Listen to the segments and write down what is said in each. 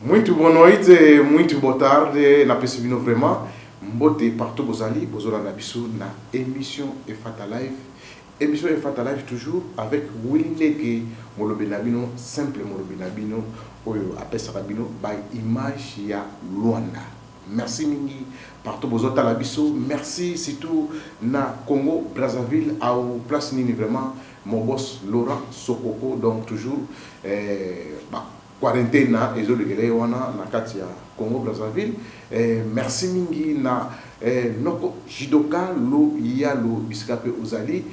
Muito boa noite, muito boa tarde. Na percebino vraiment. Mbote partout bozali, bozola na biso na émission Efata Live. Émission Efata Live toujours avec Willeke Molobe Nabino, simple Molobe Nabino, oyo apesa Nabino by image ya Luanda. Merci mingi partout bozota la biso. Merci surtout na Congo Brazzaville à place nini vraiment mon boss Laurent Sokoko donc toujours quarantaine na ezolegele wana na kati ya Congo Brazzaville. Merci mingi na noko jidoka lo yalo biskape ozali.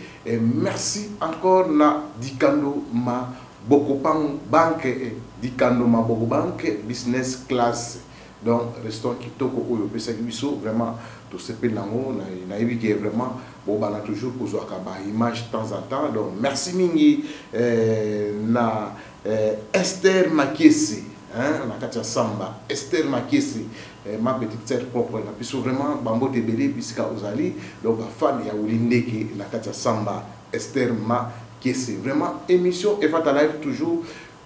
Merci encore na dikando ma bokopang banque dikando ma boko banque business class. Donc restons kitoko oyo pesa biso vraiment to sepe nango na ebike vraiment bon bana toujours kozwaka ba image de temps en temps. Donc merci mingi na Esther Makiesi, hein, na katia samba. Esther Makiesi, ma petite sœur propre, na biso vraiment bambo tebele bisika ozali, donc ba fan ya Ulindeke na katia samba. Esther Makiesi, vraiment émission Efata Live toujours.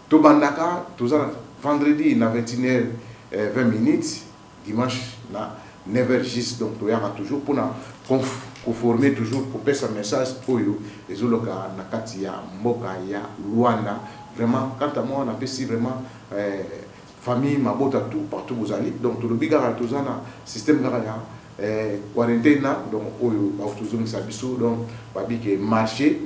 To bandaka, toujours vendredi na 21h 20 minutes, dimanche na 9h10, donc to yaka toujours pour na conformer toujours pour passer un message oyo ezoloka na katia mboka ya Luanda. Vraiment, quant à moi, on a fait vraiment famille, ma botte à tout, partout vous allez. Donc, tout le bigara, tout ça, système garaya, quarantaine, donc, oyo, tout ça, donc, babi qui marché,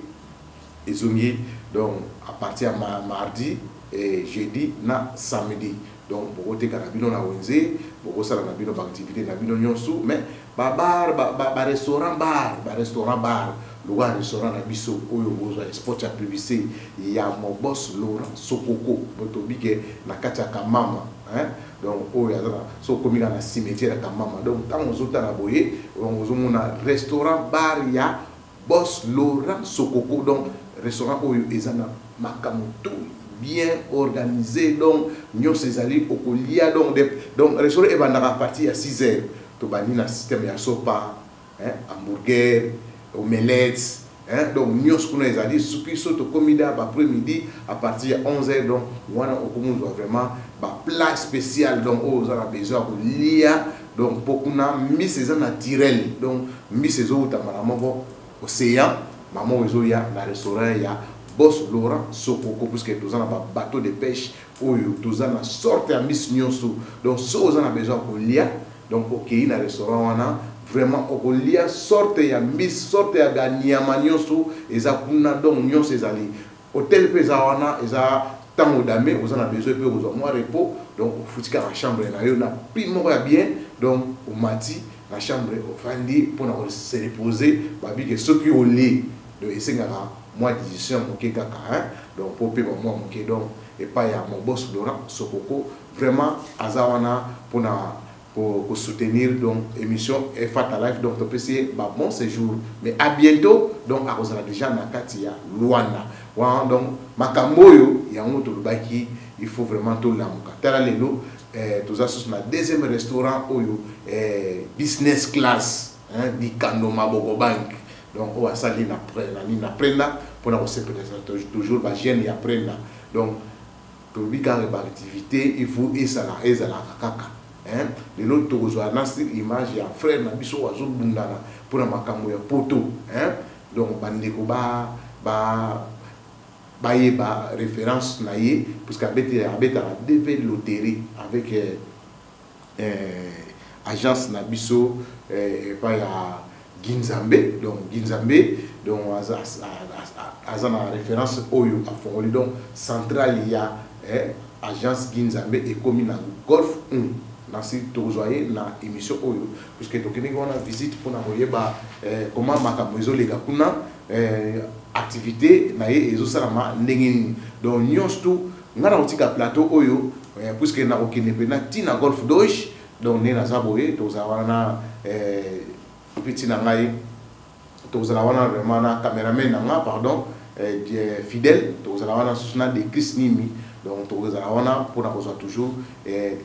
et zongi, donc, à partir de mardi et jeudi, na samedi. Donc, pour côté carabino na Wednesday, pour côté la nabino activité nabino nyonsu, mais restaurant bar. Le restaurant na biso oyo bozo sport ya publicité ya mon boss Laurent Sokoko botobike na kati ya Kamama, hein. Donc oyo azana so komika na cimetière ya Kamama. Donc tant ozota na boye ozomona restaurant bar ya boss Laurent Sokoko. Donc restaurant oyo ezana makamutu bien organisé, donc nyo sezali okolia donc restaurant ebandaka partir à 6h to bani na système ya sopa, hein, hamburger, omelettes, hein, donc nous avons dit ce qui sont au comida après-midi à partir de 11h. Donc on a vraiment un plat spécial, donc on a besoin de l'IA, donc pour qu'on a mis ces naturels, donc mis ces autres à océan, maman ozo ya dans le restaurant ya boss Laurent Sokoko, puisque tous on a un bateau de pêche ou tous on a sorti à Miss Nyonsu, donc ça on a besoin de l'IA, donc ok dans le restaurant on a vraiment okolia sorte ya miss sorte ya ganyama nyonso eza kuna donc nyonso ezali hôtel peza wana eza tango dame ozana besoin pe ozwa moi repos donc futika la chambre na yo na primo ya bien donc au mati la chambre ofandi pour se reposer babi que ceux qui au lit de esengaka moi décision moké kaka, hein, donc pour pe moi moké donc et pas ya mon boss Laurent Sokoko vraiment azawana pour soutenir donc émission Efata Live. Donc on peut essayer bon séjour mais à bientôt donc à cause déjà na katia Luanda donc makamboyo ya moto lubaki il faut vraiment tout lamuka tala lelo tous asos na deuxième restaurant oyo business class, hein, di Kando Maboko Bank. Donc on va salir na prenda pour na se peut-être toujours ba jeune ya prenda donc pour bika activité il faut esala kaka, hein, de l'autre tokozwa nasi image ya frère na biso wazo bundana pour na makambo ya poto, hein, donc bandeko ba référence na ye parce qu'abeta la DV loterie avec agence na biso pas ya Ginzambe, donc azana référence oyo a fongoli donc central il y a agence Ginzambe et commune na golf 1 nasi tozoye na émission oyo puisque tokeni on a visite pour na moyeba comment makambo ezolega kuna activité na ye ezosalama ndenge donc nyonso ngana otika plateau oyo puisque na okene pena tina golf doge donc ne na zaboye tozawana petit na ngai tozawana vraiment na cameraman na pardon fidèle tozawana susuna de Chris Nimi. Donc tozawana pour na kozwa toujours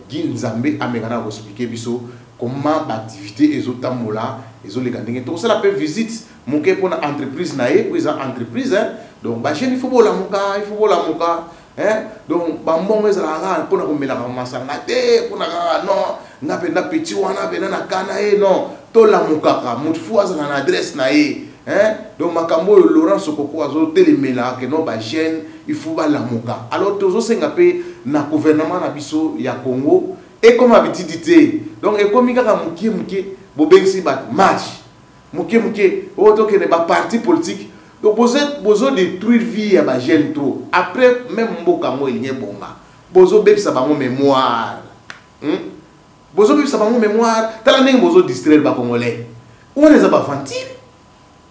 Ginzambe amekana ko expliquer biso comment l'activité ezotambola ezolega ndenge to ça la visite moké pour na entreprise na ye pour entreprise, hein. Donc bah il faut la muka hein donc bambongo ezalaka pona komelaka masanga te pona kaka non nga penda petit wana penda na kana non to la mukaka mutu fu azala na adresse na ye hein donc makambo Laurent Sokoko azo telemela que non ba jeune il faut ba la muka alors tozo senga pe na gouvernement na biso ya Congo et comme habitude donc et comme kaka muke bobengisi ba match muke oto ke ne ba parti politique donc bozo détruire vie ya ba jeune trop après même mboka mo elinye bonga bozo bebisa bango mémoire bozo bebisa bango mémoire tala ndenge bozo distraire ba congolais on les a pas fantil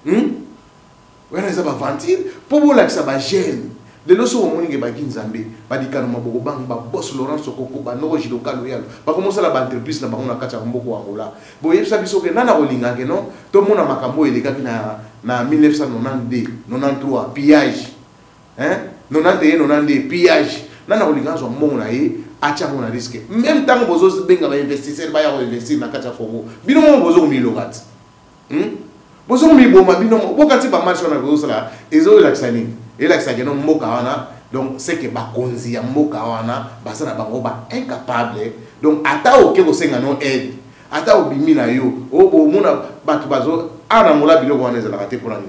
on les a pas fantil pour bola que ça ba jeune de lo so moninge ba kinzambe ba dikano maboko bang ba boss Laurent Sokoko ba no jidoka loyal ba commencer la ba entreprise na bango na kati ya mboko Angola boye ça biso ke nana kolinga ke non to mona makambo eleka na 1992 93 pillage hein 91 pillage nana kolinga zo mona ye acha mona risque même tant bozo benga ba investisseur ba ya ko investir na kati ya Congo bino mo bozo milokati bozo mi boma bino bokati ba marché na bozo la ezo la tsani et là ça non mboka wana donc c'est que ba konzi ya mboka wana basa na bango ba incapable donc ata oke ko senga non aide ata obimi na yo o mona batu bazo ana mola biloko wana ezala kate pour ani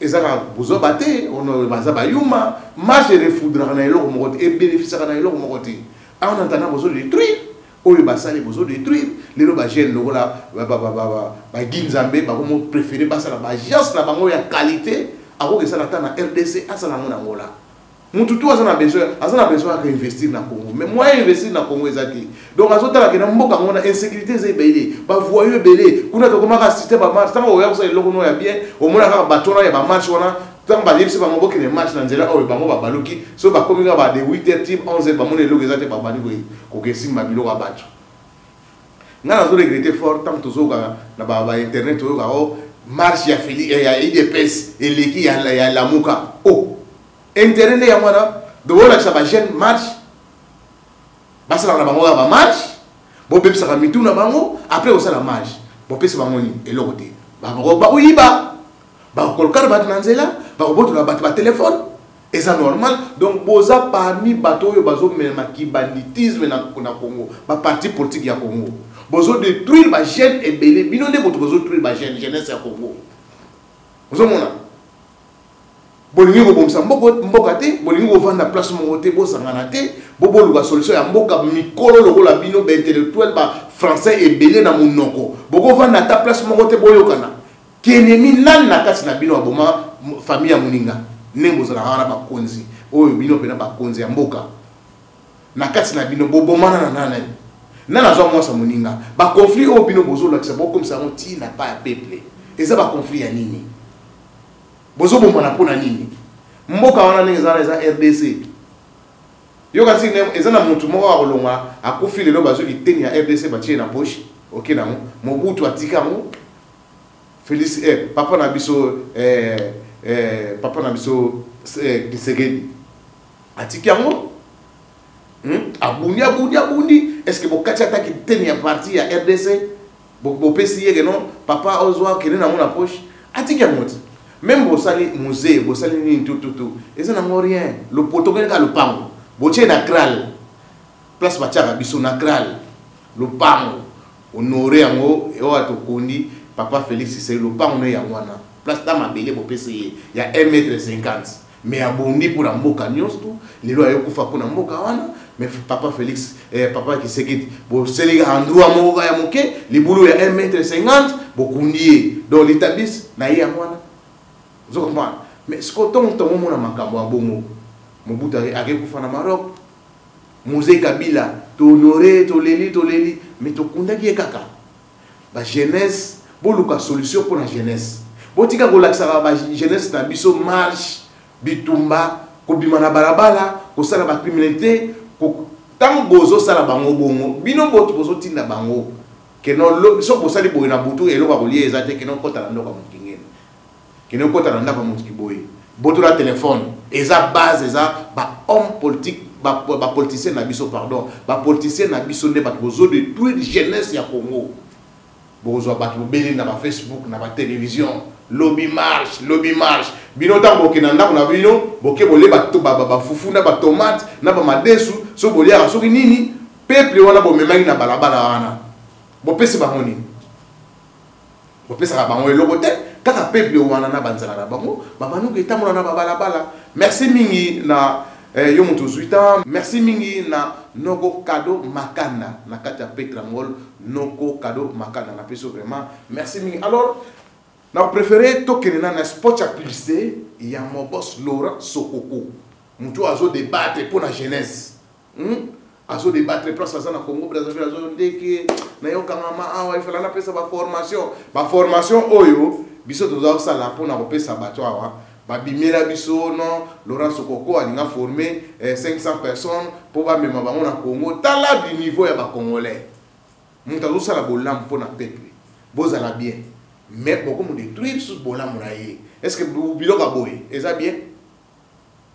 ezaka bozo baté on baza ba yuma marché refudra na eloko mokote et bénéficier na eloko mokote en entendant bozo détruire oyo basali bozo détruire lelo ba jeune lokola ba ginzambe ba ko préférer basala ba agence na bango ya qualité ako que ça na RDC asala ngona ngola mutu tu azana besoin à investir na Congo mais moi investir na Congo ezaki donc azotala ke na mboka ngona insécurité zebele ba voyeux belé kuna to komaka système ba marche tanga oya kusala lokolo ya bien o mona ka batona ya ba marche wana tanga ba yebisi ba mboka ne marche na nzela o ba ngo ba baluki so ba komika ba de 8h team 11h ba mona lokolo ezate ba bani ko kesi mabilo ka batho ngana zo regretter fort tant tozoka na ba internet oyo ka o marche ya fili ya IDPS eleki ya lamuka oh intérêt ya mwana de wala ça ba jeune marche basala na bango ba marche bo bebisa ka mitu na bango après osala marche bo pesa bango ni eloko te bango ba uyiba ba kolkar ba nanzela ba boto la ba téléphone et ça normal donc boza parmi bato yo bazo mema ki banditisme na Congo ba parti politique ya Congo bozo détruire ba jeune et belé bino ne boto bozo détruire ba jeunesse ya Congo bozo mona bolingi ko bomsa mboka te bolingi ko vanda place mo te bo sangana te bobo luka solution ya mboka mikolo lokola bino ba intellectuel ba français et belé na munoko boko vanda ta place mo te boyokana kenemi nan na kasi na bino aboma famille ya muninga nembo za na ba konzi oyo bino pena ba konzi ya mboka na kasi na bino bobomana na nana nana zo mwasa muninga ba conflit o bino bozo la kisabo comme ça on ti na pas peuple et ça ba conflit ya nini bozo bomana pona nini mboka wana ningeza za RDC yo kasi ne ezana muntu moko akolonga akufi lelo bazo liteni ya RDC batie na poche OK na Mobutu atika mo Félix papa na biso Tshisekedi atiki yango abundi est-ce que bokati ataki teni ya parti ya RDC bopesi yeke non papa ozwa kene na mona poche atiki yango même bosali musée bosali ni tout et ça n'a rien le protocole ka le pango botie na kral place batiaka biso na kral le pango honoré yango e o atokondi papa Félix c'est le pango na yango wana place ta mabele bopesi ya 1,50 m mais abondi pour mboka nyonso lelo ayo kufa pour mboka wana mais papa Félix papa Tshisekedi bo selinga endroit moko ya moke libulu ya 1,50 m bokundi donc l'établissement na ya wana vous comprenez mais ce que ton mona makambo abongo Mobutu akufa na Maroc Mosé Kabila to honoré to leli mais to kundaki kaka ba jeunesse boluka solution pour la jeunesse botika ko laksa ba jeunesse na biso marche bitumba ko bimana balabala ko sala ba criminalité ko tango bozo sala bango bongo bino boto bozo tinda bango que non so ko sali boina butu elo ba kolie ezate que non kota na ndoka mukingene que non kota na ndaka mutiki boye boto la téléphone eza base eza ba homme politique ba politicien na biso pardon ba politicien na biso ne ba bozo de toute jeunesse ya Congo bozo ba ko beli na ba Facebook na ba télévision lobby marche bino ta boke na ndako na bino boke bolé ba fufu na ba tomate na ba madesu so bolia soki nini peuple wana bomemaki na balabala wana bopesi bango nini bopesa bango eloko te kaka peuple wana na banzala na bango babanuka etambola na balabala. Merci mingi na yo mutu zuita, merci mingi na Noko Kado Makana na kati ya Petrangol Noko Kado Makana na peso vraiment merci mingi. Alors na préféré tokene na spot ya publicité ya mon boss Laurent Sokoko mutu azo débattre pour la jeunesse azo débattre place na Congo Brazzaville azo ndeke na yo kangama awa ifala na pesa ba formation oyo biso toza sala pour na kopesa bato awa babimela biso non Laurent Sokoko alinga formé 500 personnes pour ba mema bango na Congo tala du niveau ya ba congolais mutu azo sala bolam pour na peuple bozala bien mais beaucoup me détruire sous bolam na ye. Est-ce que biloka boy eza bien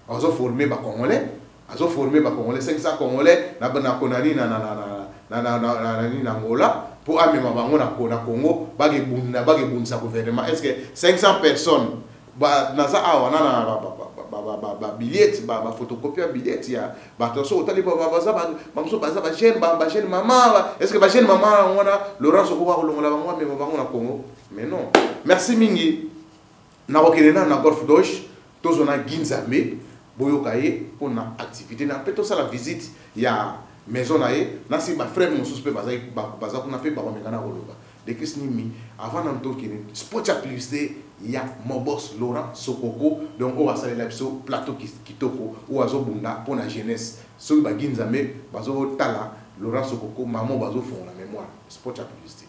azo formé ba congolais azo formé ba congolais 500 congolais na konani na Angola pour amema bango na Congo bage bundisa gouvernement. Est-ce que 500 personnes ba naza awa na billet ba photocopie billet ya ba toso otali ba jeune maman. Est-ce que ba jeune maman on a Laurent Sokoko kolongola bango amema bango na Congo? Mais non. Merci mingi na rokelena na golf dosh tozona Ginzambe boyokaye pour na activité na peto ça la visite ya maison na ye na si ba frère mon suspect baza kuna pe ba mekana koloba de kisnimi avant na tokene sport ya publicité ya mon boss Laurent Sokoko donc on va saler la plateau kitoko ou azo bunda pour la jeunesse so ba Ginzambe bazo tala Laurent Sokoko maman bazo fond la mémoire sport ya publicité.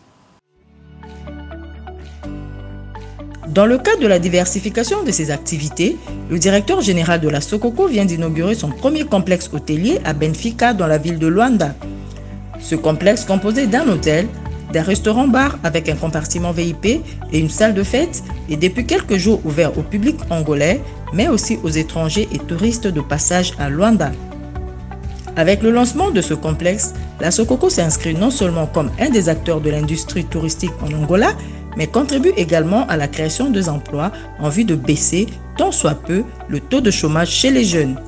Dans le cadre de la diversification de ses activités, le directeur général de la Sokoko vient d'inaugurer son premier complexe hôtelier à Benfica dans la ville de Luanda. Ce complexe composé d'un hôtel, d'un restaurant-bar avec un compartiment VIP et une salle de fête est depuis quelques jours ouvert au public angolais, mais aussi aux étrangers et touristes de passage à Luanda. Avec le lancement de ce complexe, la Sokoko s'inscrit non seulement comme un des acteurs de l'industrie touristique en Angola, mais contribue également à la création des emplois en vue de baisser, tant soit peu, le taux de chômage chez les jeunes.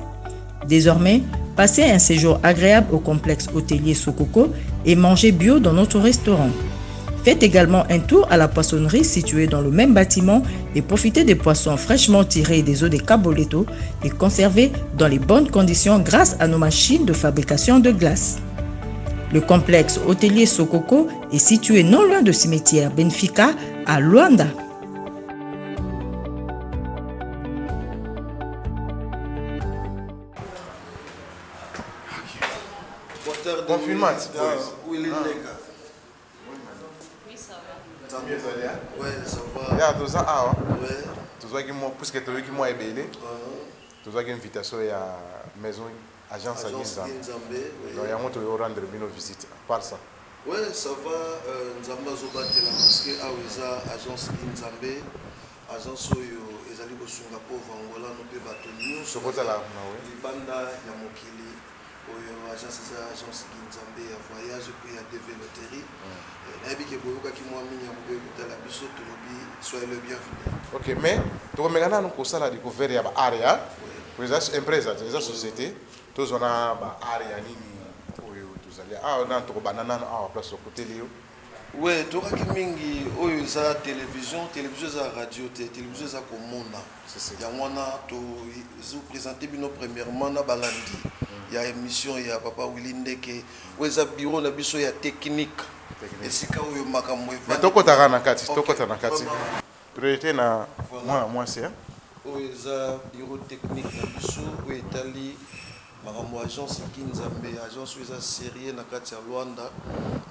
Désormais, passez un séjour agréable au complexe hôtelier Sokoko et mangez bio dans notre restaurant. Faites également un tour à la poissonnerie située dans le même bâtiment et profitez des poissons fraîchement tirés des eaux des Caboleto et conservés dans les bonnes conditions grâce à nos machines de fabrication de glace. Le complexe hôtelier Sokoko est situé non loin de cimetière Benfica à Luanda. Confinement. Oui, ça va. Ouais, ça va. Ya tout ça ah ouais. Tout ça qui moi puisque tu qui moi ébélé. Tout ça qui invitation à maison agence Ginzambe. Donc ya monte rendre une visite par ça. Ouais, ça va Nzamba zobatela parce que aweza agence Ginzambe agence oyo ezali ko Singapour Angola no pe bato news Sokota là libanda ya mokili oyo agence Ginzambe ya voyage puis ya développerie. Nabiki boyoka ki moi minya ko la biso to lobi soyez le bienvenu. OK, mais to mekana no ko sala découvert ya ba area. Pour les empresas, les sociétés, tous on a ba area nini oyo tuzali on a to banana à place au côté lio. Ouais, to ka mingi oyo za télévision za radio télévision za komona. C'est ya wana to vous présenter bino premièrement na balandi. Il y a émission ya papa Willy Ndeke, oyo za bureau na biso ya technique. Et sika oyo makambo e. Mais toko ta na kati, priorité na moi c'est oyo za bureau technique na biso oyo etali makambo agence Ginzambe agence oyo eza série na kati ya Luanda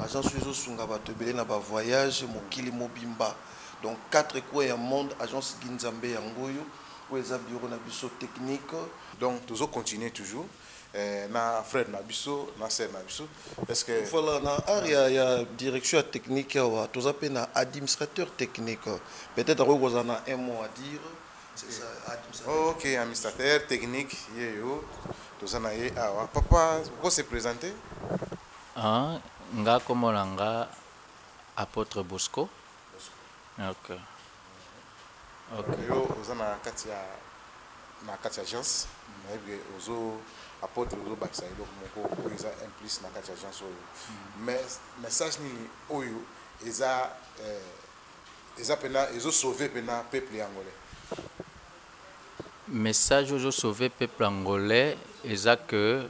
agence oyo ezosunga bato ebele na ba voyage mokili mobimba donc 4 coins ya monde agence Ginzambe yango oyo oyo eza bureau na biso technique donc toujours continuer toujours na frère na biso na sœur na biso parce que voilà na area ya direction technique wa toza pe na administrateur technique peut-être ako na un mot à dire. C'est ça, ok, administrateur technique, tout awa. Papa, pourquoi se présenter? Nga komolanga apôtre Bosco. Ok. yo oza na kati ya agence nayebi ozo apporte ozo bakisa eloko moko oyo eza implice na kati ya agence oyo mais message nini oyo eza pena ezosauve pena peuple angolais. Message oyo sauver peuple angolais eza que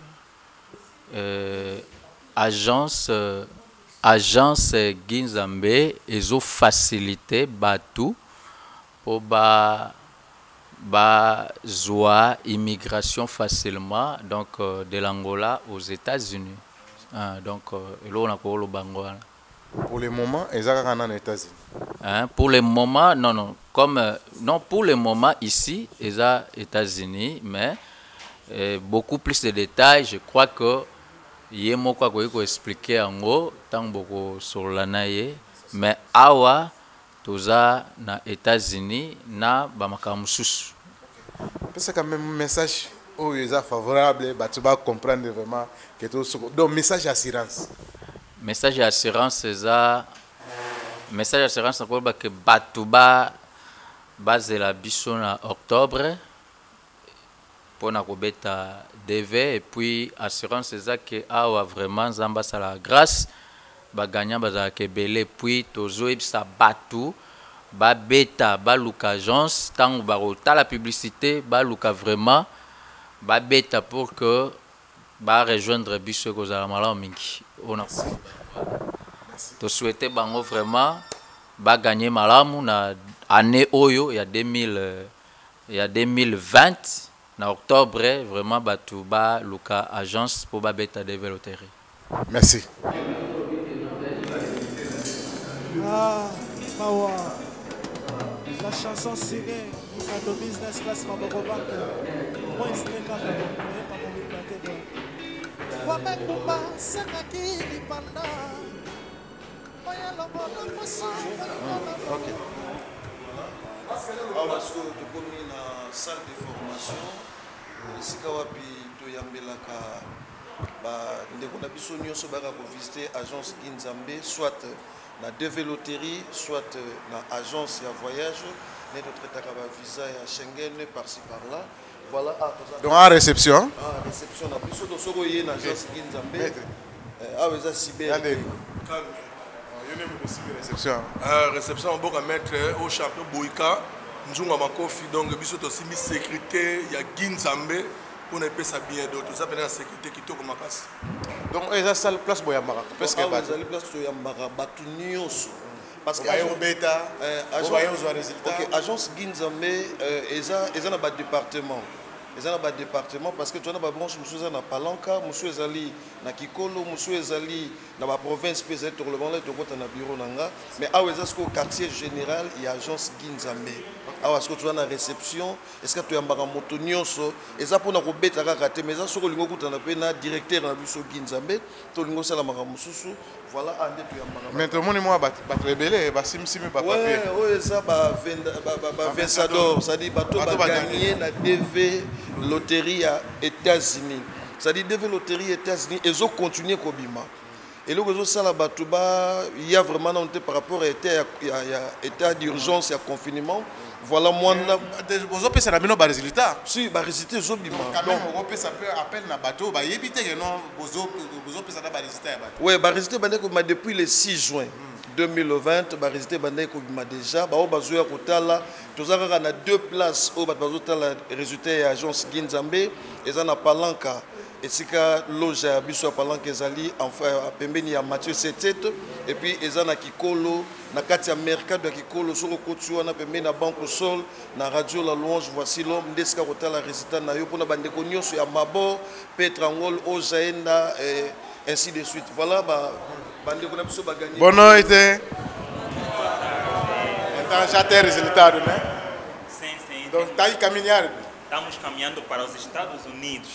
agence Ginzambe ezo faciliter batu pour ba zoa immigration facilement donc de l'Angola aux États-Unis. Donc on a pour le Bangola. Pour le moment, ils sont aux États-Unis. Pour le moment, non, non, pour le moment ici, ils sont aux États-Unis, mais beaucoup plus de détails, je crois que il y a beaucoup à expliquer en gros, tant beaucoup sur l'anaïe, mais awa toza na États-Unis na bamakamususu. C'est quand même un message où ils sont favorables, tu vas comprendre vraiment que tout donc message assurance. Message assurance c'est ça. Message assurance c'est quoi que batuba base la biso na octobre pour na kobeta DV et puis assurance c'est ça que awa vraiment zamba sa la grâce ba gagnant ba ke belé puis tozo ebisa batu ba beta ba luka agence tant ba rota la publicité ba luka vraiment ba beta pour que ba rejoindre biso ko za mala mingi on a to souhaiter bango vraiment ba gagner malamu na année oyo ya 2020 na octobre vraiment batu ba luka agence pour ba beta développer. Merci. La chanson signée à business class Maboko Bank. Moi, je n'ai qu'à parce que tu connais la salle de formation, si tu visiter l'agence Ginzambe, soit la développerie, soit la agence de voyage, notre visa à Schengen, par-ci par-là. Voilà. Donc à réception. À réception, la plus de l'agence Ginzambe. Ah, vous avez cyber. Réception, on va mettre au champion Boïka, nous avons confié donc nous aussi mis sécurité, il y a Ginzambe pour ne pas s'habiller d'autres. Ça veut dire la sécurité qui tourne ma casse. Donc il y a salle place Boyamara. Parce que vous avez la place Boyamara, Batunios. Parce que agence Ginzambe, ils ont un département. Ils ont un département parce que tu as une branche, monsieur na Palanka, monsieur Ezali na Kikolo, monsieur Ezali na la province, puis Ezali tout le monde est na bureau nanga. Mais à au quartier général, il y a agence Ginzambe. Est-ce que tu as une réception? Est-ce que tu as un motonioso? Et ça pour na robeta raté, mais ça sur le lingo tu as na directeur na biso Ginzambe, to lingo sala makamususu. Voilà ande tu as mais tout le monde moi bat rebelle, ba simsimi ba papier. Ouais, ça ba Vensador, ça dit bateau ba gagner na DV loterie à États-Unis. Ça dit DV loterie États-Unis et zo continuer kobima. Et le réseau ça là batuba, il y a vraiment noté par rapport à état d'urgence et à confinement. Voilà moi vous avez ça na ba résultat. Si ba résultat zo bima. Donc on peut ça peut appel na bateau ba yebite que non vous avez ça ba résultat. Ouais, ba résultat depuis le 6 juin 2020 ba résultat bandeko bima déjà ba o bazoya kotala tozaka na deux places au bazotala résultat ya agence Ginzambe eza na Palanka esika loge ya biso Palanka ezali enfin pembeni ya Mathieu Setet et puis eza na Kikolo na kati ya mercado ya Kikolo soko kotua na pembeni na Banque Sol na radio La Louange voici l'homme ndesika kotala résultat na yo pona bandeko nyonso ya Mabo Petrangol Ojaenda et ainsi de suite. Voilà ba bandeko na biso ba gagner. Bonne été. Então já tem resultado, né? Sim. Donc está aí caminhando. Estamos caminhando para os Estados Unidos.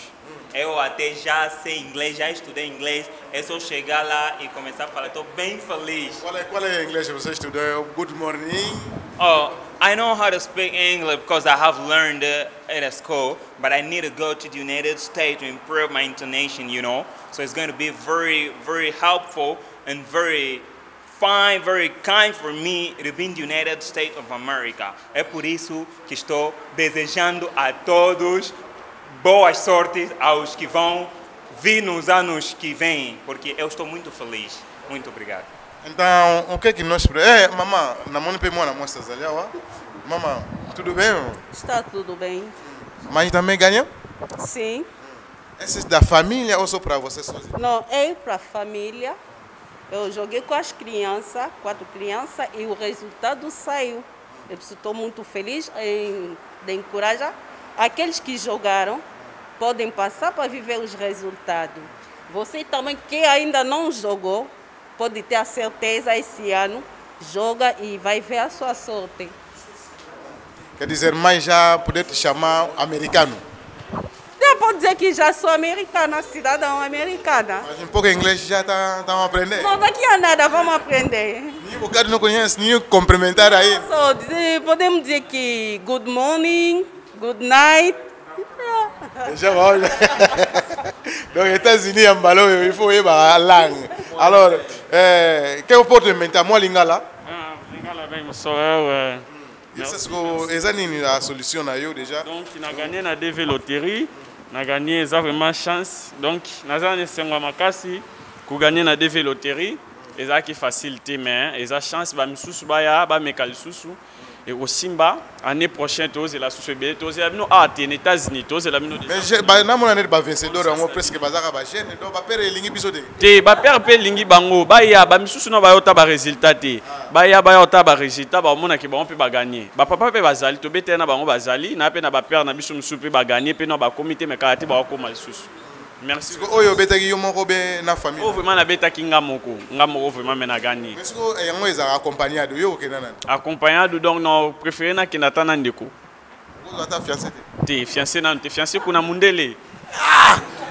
Eu até já sei inglês, já estudei inglês. É só chegar lá e começar a falar. Estou bem feliz. Qual é o inglês que você estudou? Good morning. Oh, I know how to speak English because I have learned it at school, but I need to go to the United States to improve my intonation, you know. So it's going to be very, very helpful and very fine, very kind for me to be in the United States of America. É por isso que estou desejando a todos boas sortes aos que vão vir nos anos que vêm, porque eu estou muito feliz. Muito obrigado. Então, o que nós... mamãe, na mão não na mostra ali, ó. Mamãe, tudo bem? Está tudo bem. Mãe também ganha? Sim. Esse é da família ou só para você sozinho? Não, é para a família. Eu joguei com as crianças, 4 crianças, e o resultado saiu. Eu estou muito feliz de encorajar aqueles que jogaram, podem passar para viver os resultados. Você também que ainda não jogou, pode ter a certeza esse ano, joga e vai ver a sua sorte. Quer dizer, mãe já poder te chamar americano? Eu posso dizer que já sou americana, cidadã americana. Mas um pouco inglês já estão aprendendo? Não, daqui a nada, vamos aprender. Nem o bocado não conhece, nem cumprimentar aí. Podemos dizer que good morning, good night. Já olha. Donc, les États-Unis, il faut y avoir la langue. Alors, que vous portez maintenant? Moi, Lingala. Lingala, ben, c'est la solution déjà. Donc, on a gagné la DV loterie. On a gagné vraiment chance. Donc, on a gagné pour gagner la DV loterie. Et ça qui facilité, mais et ça chance, bah, misusu baya, bah, mekali susu. Et au Simba, l'année prochaine, tous la société, tous les aux États-Unis, tous les amis. Mais je, bah, na mon année de vencedor, on presque bazar ba chaîne, donc ba père lingi bisoté. Te ba père pe lingi bango, ba ya ba misusu na ba yota ba résultat te. Ba ya ba yota ba résultat, ba mona ki ba on peut ba gagner. Ba papa pe bazali, to bete na bango bazali, na pe na ba père na biso musu pe ba gagner, pe na ba comité mais karate ba ko mal susu. Merci. Oyo betaki yo moko be na famille. Oh vraiment na betaki ngamoko vraiment mena gagner. Est-ce que yango eza accompagnado yo kenana? Accompagnado donc non préféré na kinata na ndeko. Vous êtes fiancé? T'es fiancé na t'es fiancé kuna mundele.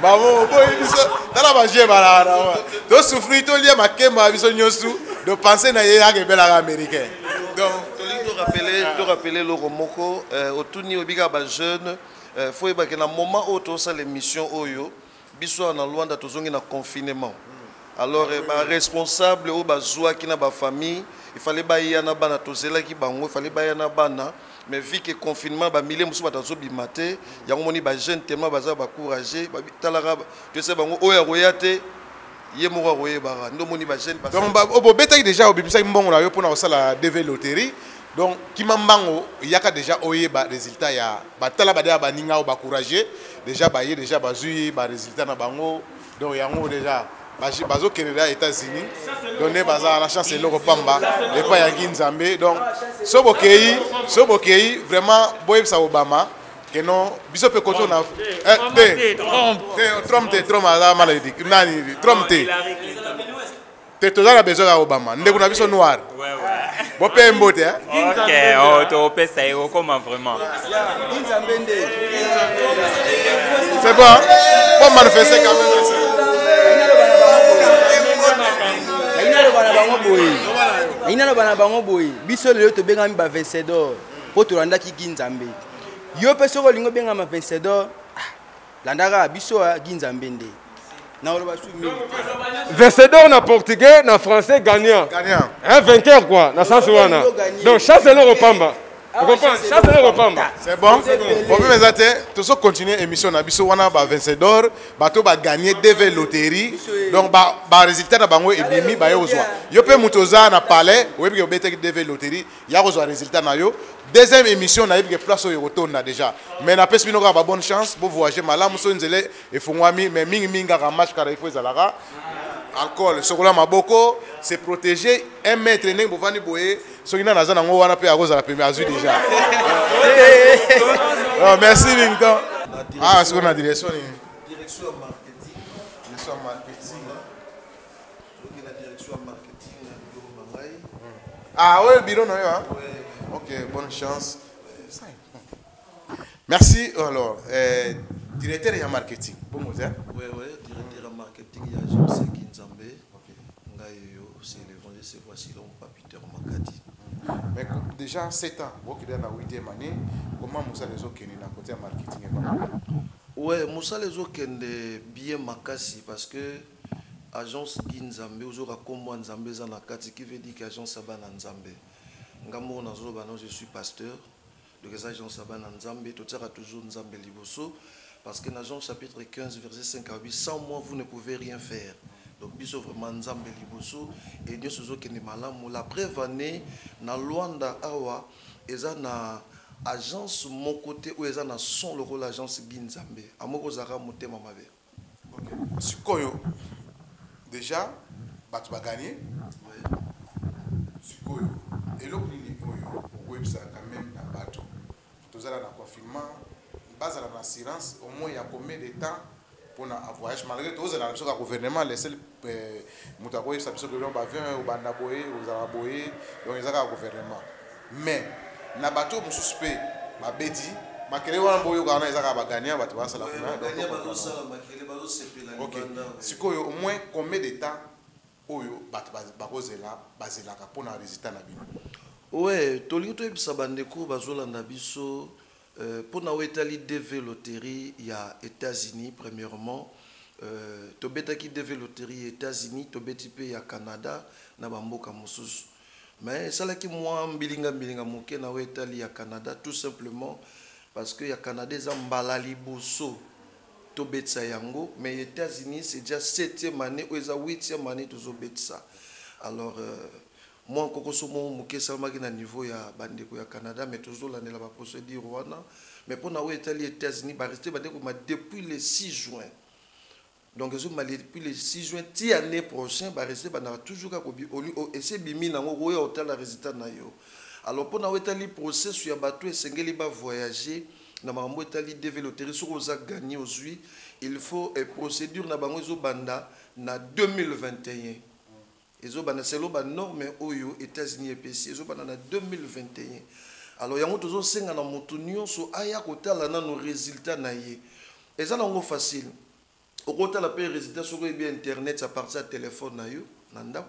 Bah bon, boy biso tala ba je bala na. Do souffrir to lia makemba biso nyosu de penser na ye ya ke bela américain. Donc to rappeler le romoko otuni obiga ba jeune faut que na moment où to ça l'émission oyo biso na Luanda tozongi na confinement. Alors ba responsable ou ba zoa ki na ba famille, il fallait ba yana bana tozela ki bango, il fallait ba yana bana, mais vu que confinement ba milliers musu batazo bimate, yango moni ba jeune tellement baza ba courager, ba talaka tu sais bango oya royate ye mo roye ba ndo moni ba jeune ba. Donc ba obo betaki déjà obibisa mbongo na yo pona osala DV loterie. Donc kimambango yaka déjà oye ba résultat ya batala ba ba ninga ba courager déjà ba ye déjà bazui ba résultat na bango. Donc yango déjà bazo kelera États-Unis donner baza la chance eloko pamba et pas ya Nzambe. Donc sobokei vraiment boye sa Obama que non biso pe koto na Trump ala maladie nani Trump te tozala besoin ya Obama ndeko na biso noir. Bon pe mbote hein. OK, oh to pe ça ego comment vraiment. C'est bon. Bon manifester quand même. Aina bana bango boy biso lelo to benga mi ba vencedor po to landa ki Nzambe yo pe soko lingo benga ma vencedor landaka biso Nzambe nde na oloba sumi vencedor na portugais na français gagnant un vainqueur quoi na sens wana donc chasse le repamba. C'est bon. Bon, mes amis, tous continuer l'émission na biso wana ba vencedor, bato ba gagner DV loterie. Donc ba résultat na bango ebimi ba yo zwa. Yo pe mutoza na palais, ou bi obete DV loterie, ya ko zwa résultat na yo. Deuxième émission na yebike place yo retourna déjà. Mais na pesi bino ba bonne chance pour voyager malamu so nzele e fungwami mais mingi ka match kara ifo ezalaka. Alcool, sokola maboko, c'est protégé 1 mètre ning bovani boye. Sokina naza nango wana pe akoza la première azui déjà. Oh, merci Victor. Ah, c'est la direction marketing. Direction marketing. Donc la direction marketing Ah ouais, le bureau non hein. OK, bonne chance. Merci alors directeur de marketing. Bon mot hein. Oui, directeur de marketing il y a José Nzambe. OK. Ngayo c'est l'évangile c'est voici l'homme Peter Makati. Mais déjà 7 ans, vous qui êtes dans la 8e année, comment Moussa les autres qui sont dans côté marketing? Ouais, Moussa les autres qui sont bien makasi parce que agence Ginzambe ozora kombo Nzambe za na kati qui veut dire que agence Abana Nzambe. Ngambo nazo bana je suis pasteur. Donc les agences Abana Nzambe tout ça toujours Nzambe liboso parce que dans Jean chapitre 15 verset 5 à 8 sans moi vous ne pouvez rien faire. Donc biso vraiment Nzambe liboso et Dieu sozo que ne malamu la preuve année na Luanda awa eza na agence mon côté où eza na son le rôle agence Ginzambe amoko zara motema mabe. OK. Sikoyo déjà batu ba gagner. Oui. Sikoyo eloko nini oyo websa quand même na bato. Tozala na confinement, base à l'assurance au moins il y a combien de temps pour un voyage malgré tout dans le gouvernement laisser mutakoye ça biso ba 20 ou banda boye ou za boye donc ils a gouvernement mais na bato mususpect ba bedi makele wana boyo kana ezaka ba gagnant bato ba sala OK sikoyo au moins combien de temps oyo bato ba kozela bazela ka pona résultat na bino. Ouais, tolingi toyebisa bandeko bazolanda biso pour na wetali DV loterie il y a États-Unis premièrement tobetaki DV loterie États-Unis tobeti pe ya Canada na bamboka mosusu mais salaki moi mbilinga moke na wetali ya Canada tout simplement parce que ya Canada eza mbala liboso tobetisa yango mais États-Unis c'est déjà 7e année ou eza 8e année tozobetisa alors moi encore somo muke salmaki na niveau ya bandeko ya Canada mais toujours l'année la procédure wana mais pour na Italie États-Unis ba rester bandeko ma depuis le 6 juin donc ils ont mal depuis le 6 juin ti année prochaine ba rester ba toujours ka kobi et c'est bimi na ngo ya hôtel la résultat na yo alors pour na Italie process ya bato esengeli ba voyager na mambo Italie développer sur aux gagner aujourd'hui il faut procédure na bango zo banda na 2021 Ezo bana selo ba norme oyo États-Unis EPC ezo bana na 2021 alors yango tozo senga na motu nyonso aya kotala na no résultat na ye eza nango facile okotala pe résultat sur bien internet à partir de téléphone na yo nanda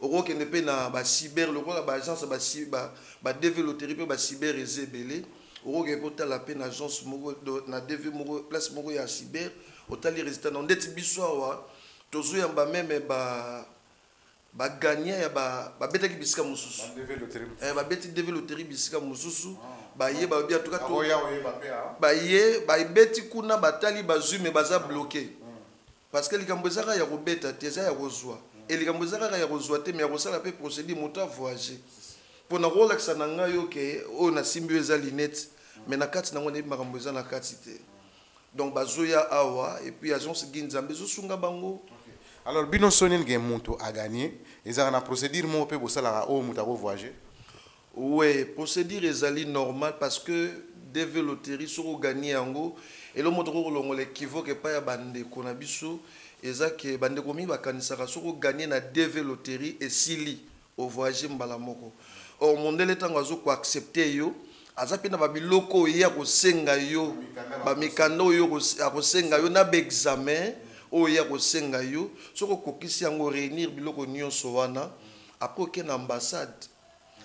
okokende pe na ba cyber lokola ba agence ba développer pe ba cyber ezebele okokotala pe na agence moko na DV moko place moko ya cyber otali résultat na ndeti biso wa tozo yamba même ba gagner ya ba betaki bisika mususu ba beti DV loterie bisika mususu ba ye ba bia tuka to ba ye ba beti kuna batali bazume baza bloqué parce que likambo ezaka ya kobeta teza ya kozwa et likambo ezaka ya kozwa te mais ya kosala pe procédure moto voyager pour na relaxa na ngayo ke o na simbi eza linette mais na kati nango ne makambo eza na kati te donc bazoya awa et puis agence Ginzambe zo sunga bango. Alors bino sonin gen monto a gagner ezaka na procédure mo pe bosala o muta ko voyager. Oui, procédure ezali normal parce que DV loterie soko gagner yango et le moto ko longo l'équivoque pa ya bande ko na biso ezake bande ko mi bakanisaka soko gagner na DV loterie et sili au voyager mbala moko. Or mondele tango azo ko accepter yo azapi na babiloko ya ko senga yo ba mikando yo ko senga yo na ba examen oya ko senga yo soko kokisi yango réunir biloko nyonso wana après que na ambassade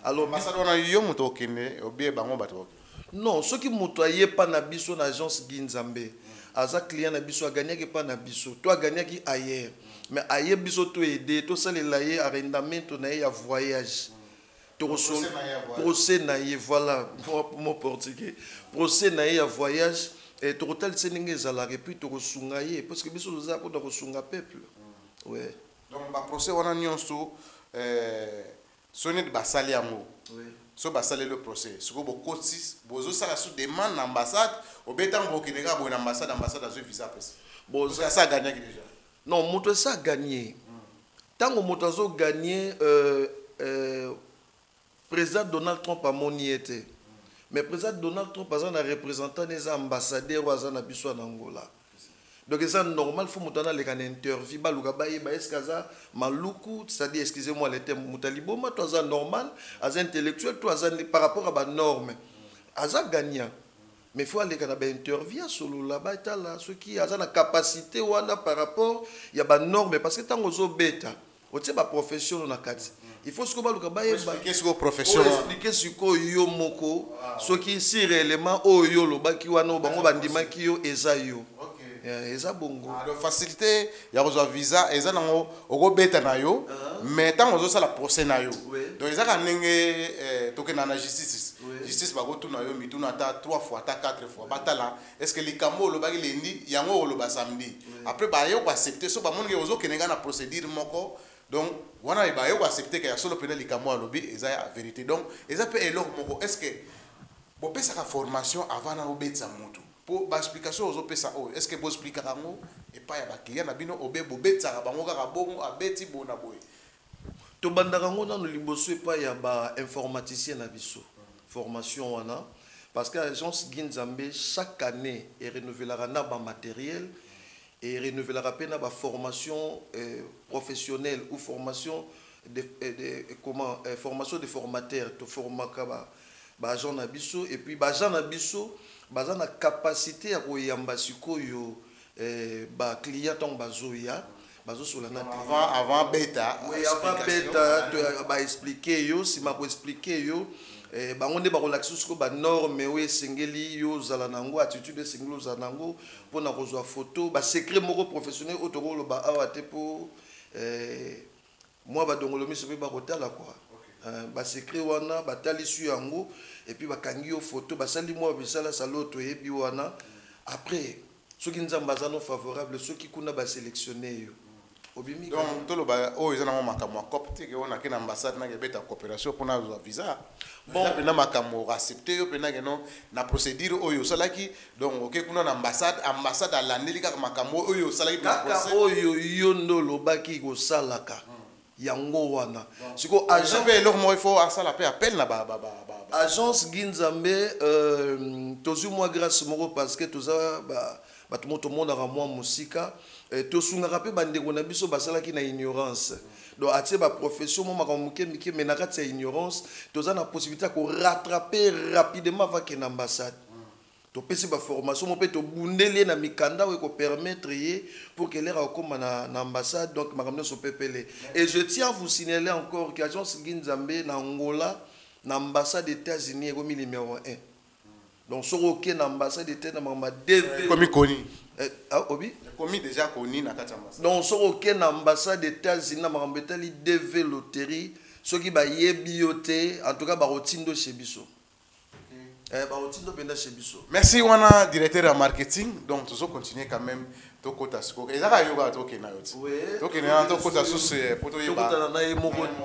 alors ambassade wana yo moto okende obie bango bato non soki moto aye pa na biso na agence Ginzambe aza client na biso aganyaki pa na biso to aganyaki ailleurs mais aye biso to aider to salela ye arrendamento na ye ya voyage to procès na ye voilà mon portugais procès na ye ya voyage et total senenge ezala et puis tokosunga ye parce que biso toza ko tokosunga peuple. Ouais. Donc ba procès wana nyonso sonet basali yango. Oui. So basali le procès. Soko bokotis bozo sala sous demande na ambassade obetan bokineka bo na ambassade azo visa pesa. Bozo ça gagner déjà. Non, moto ça gagner. Tango moto azo gagner président Donald Trump a moniété. Mais le président Donald Trump a un représentant des ambassadeurs ou en Angola. Donc c'est normal, il faut que les interviews, c'est-à-dire, excusez-moi, les termes Moutaliboma, toi c'est normal, as intellectuel, toi par rapport à la norme. As gagnant. Mais il faut aller à l'interview solo là-bas, ceux qui ont la capacité par rapport à la norme, parce que tant que vous bêta, vous avez une profession dans la carte. Il faut expliquer ce que profession expliquer ce que yo moko ce qui si réellement o yo lo baki wana bango bandima ki yo eza yo eza bongo facilité ya kozwa visa eza nango okobeta na yo mais ntango ozosala procès na yo donc eza ka ndenge tokenda na justice justice bakotuna yo mituna ata 3 fois ata 4 fois batala est ce que likambo olobaki lendi yango oloba samedi après bayo koaccepte so bamonike ozokende nga na procédure moko donc wana bayo koaccepte ke ya solo pene likambo alobi eza ya vérité donc eza mpe eloko moko est ce que bopesaka formation avant na obetisa motu po baexplication ozopesa oyo est ce que boexplikaka yango epai ya baclient na bino obe bobetsaka bango kaka bongo abeti bona boye tobandaka yango nano liboso epai ya bainformaticien na biso formation wana parce que agence Guinzambe chaque année renouvelera na matériel et renouvelera pe na formation professionnelle ou formation formation de formateur to formaka agent na biso et puis agent na biso baza na capacité ya koyamba sikoyo client tant bazoya bazosola na avant beta oui avant beta ba expliquer yo si ma ko expliquer yo bango nde bakolakisa siko banorme oyo esengeli yo ozala nango attitude esengeli ozala nango mpona kozwa photo basecret moko professionnel oyo tokoloba awa te mpo mwa badongolo miso mpe bakotala kua basecret wana batalisi yango epuis bakangi yo photo basali mwa bisala salo toyebi wana après soki nzambe aza no favorable soki kuna basélectionne yo donc toloba oyo eza nango makambo ya cop te ke wana ke na ambassade nake beta coopération mpona azwa visa bon mpena makambo accepte yo mpena keno na procédure oyo osalaki donc oke kuna na ambassade alandeli kaka makambo oyo osalaki kaka oyo yo nde olobaki kosalaka yango wana siko agent mpe eloko moko ifo asala mpe appel na agence Guinzambe tozwi mwa grâce moko parce que toza bato mo tomonaka mwa mosika tosungaka mpe bandeko na biso basalaki na ignorance donc atie baprofession mo makambo moke mike me na kati ya ignorance toza na possibilité ya korattraper rapidement avakende ambassade topesi baformation mo mpe tobundeli ye na mikanda oyo ekopermettre ye pour que lere akokóma na ambassade donc makambo nyonso pepele et je tiens à vous signaler encore que agence Guinzambe na Angola na ambassade des États-Unis ekomi numéro 1 donc soki oke na ambassade ete na makambo komi koni obi komi déjà koni na kati ya ambassade donc soki oke na ambassade des États-Unis na makambo etali DV loterie soki bayebi yo te en tout cas bakotindo chez biso bakotindo mpenza chez biso. Merci wana directeur ya marketing donc tozo continuer quand même tokota siko ezaka yo kaka tokena yo ti tokena na tokota susu poto yeba tokota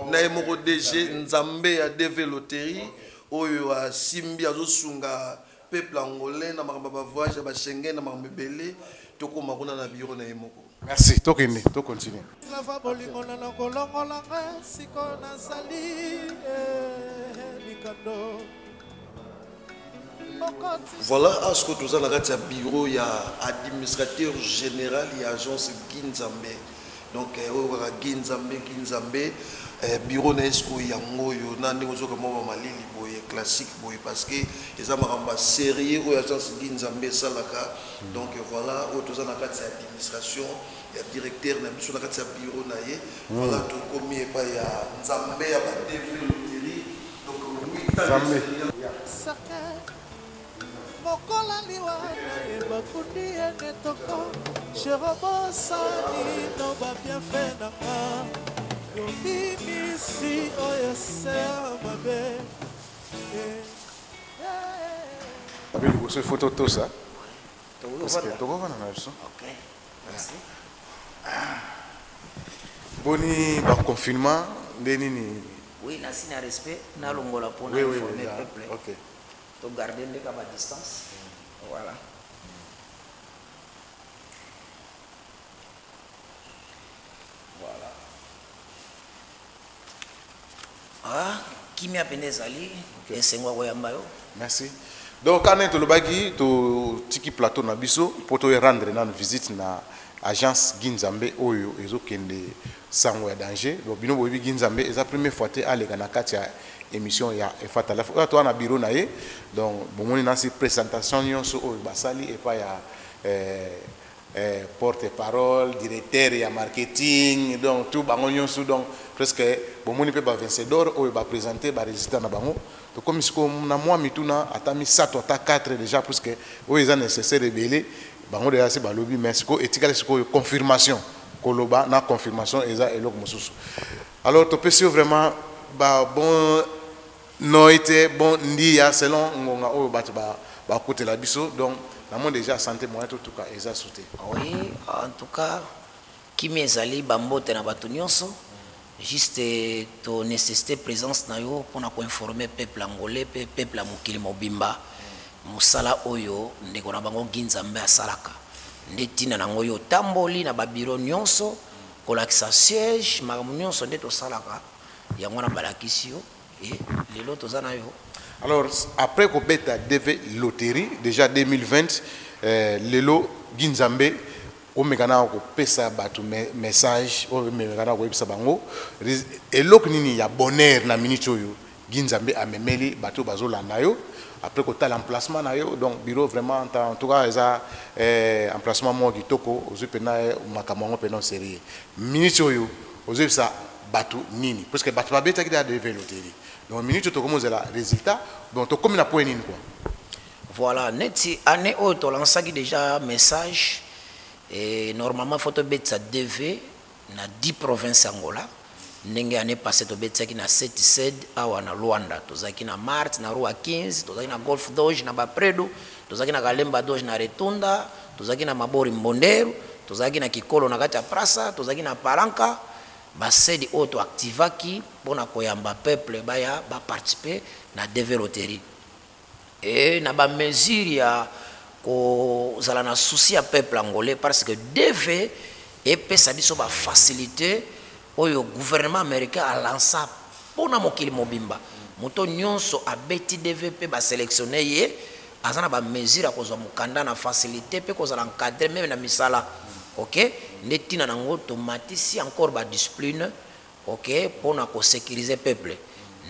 na ye moko DG Nzambe ya DV loterie oyo asimbi azosunga peuple angolais na makambo ba voyage ba Schengen na makambo ebele tokoma kuna na bureau na ye moko. Merci tokende to continuer. Lava bolingo na kolongola siko na sali likando. Voilà ce que nous avons dans bureau, il y a administrateur général, il y a agence Guinzambe. Donc, Guinzambe, bureau Nesco, il y a classique, parce que les gens sérieux, l'agence Guinzambe, Salaka. Donc, voilà, nous avons l'administration, il y a directeur, il y a bureau, voilà, tout comme il y a Nzambe, il y a développé. Donc, oui, mokola liwa ebakundi ene toko sherobosani no babienfait nanga yobimisi oyo sea mabe Vous avez photo tout ça? Boni ba confinement ndeni ni. Oui, na sina respect na longola pona informer peuple. OK. Donc garder les à distance. Voilà. Voilà. Ah, qui m'a appelé Zali et c'est moi Wayambayo. Merci. Donc quand on lobaki to tiki plateau na biso pour te rendre na visite na agence Guinzambe oyo ezokende sango ya danger. Donc bino bobi Guinzambe eza première fois te alega na kati ya émission ya fatala to na bureau na ye donc bomoni na si présentation nyonso o basali et pas ya porte-parole directeur ya marketing donc tout bango nyonso donc presque bomoni pe ba vencedor o ba présenter ba résultat na bango to comme siko na moi mituna atami 7 ata 4 déjà parce que o eza nécessaire rebelé bango déjà c'est balobi mais siko etikale siko confirmation koloba na confirmation eza eloko mosusu. Alors to pesi vraiment ba bon no été bon ndia selon ngonga o ba côté la biso donc namon déjà santé moyen tout cas eza sauté. Oui, en tout cas qui mezali bambote na bato nyonso juste to nécessité présence na yo pour informer peuple angolais peuple ya mokili mobimba musala oyo ndeko na bango Nginzambe asalaka nde tina nango yo tamboli na babiro nyonso kolakisa siège makambo nyonso nde tosalaka yango na balakisi yo et lelo toza na yo. Alors après ko beta DV loterie déjà 2020 lelo Nginzambe o mekana ko pesa batu message o mekana ko pesa bango eloko nini ya bonheur na minute oyo Nginzambe amemeli batu bazolanda yo après ko tal emplacement na yo donc bureau vraiment en tout cas eza emplacement mo kitoko ozo pena makamongo pena sérieux minute oyo ozo pesa batu nini parce que batu babeta ki da DV loterie donc minute to comme la résultat donc to comme na point nini quoi. Voilà neti année oyo to lancaki déjà message et normalement faut to betsa DV na 10 provinces Angola ndenge année passée to betsaki na 7 awa na Luanda tozaki na Mart na Rua 15 tozaki na Golf Doge na Bapredo tozaki na Kalemba Doge na Retunda tozaki na Mabori Mbonderu tozaki na Kikolo na kati ya Prasa tozaki na Paranka basedi auto activaki pona koyamba peuple baya ba participer na DV loterie et na ba mesure ya ko zala na souci ya peuple angolais parce que DV et pesa biso ba facilité oyo gouvernement américain a lancé pona mokili mobimba moto nyonso abeti DVP ba sélectionner ye azana ba mesure ko zo mukanda na facilité pe ko zala encadrer même na misala. OK netina nango automatique encore ba discipline OK pour na ko sécuriser peuple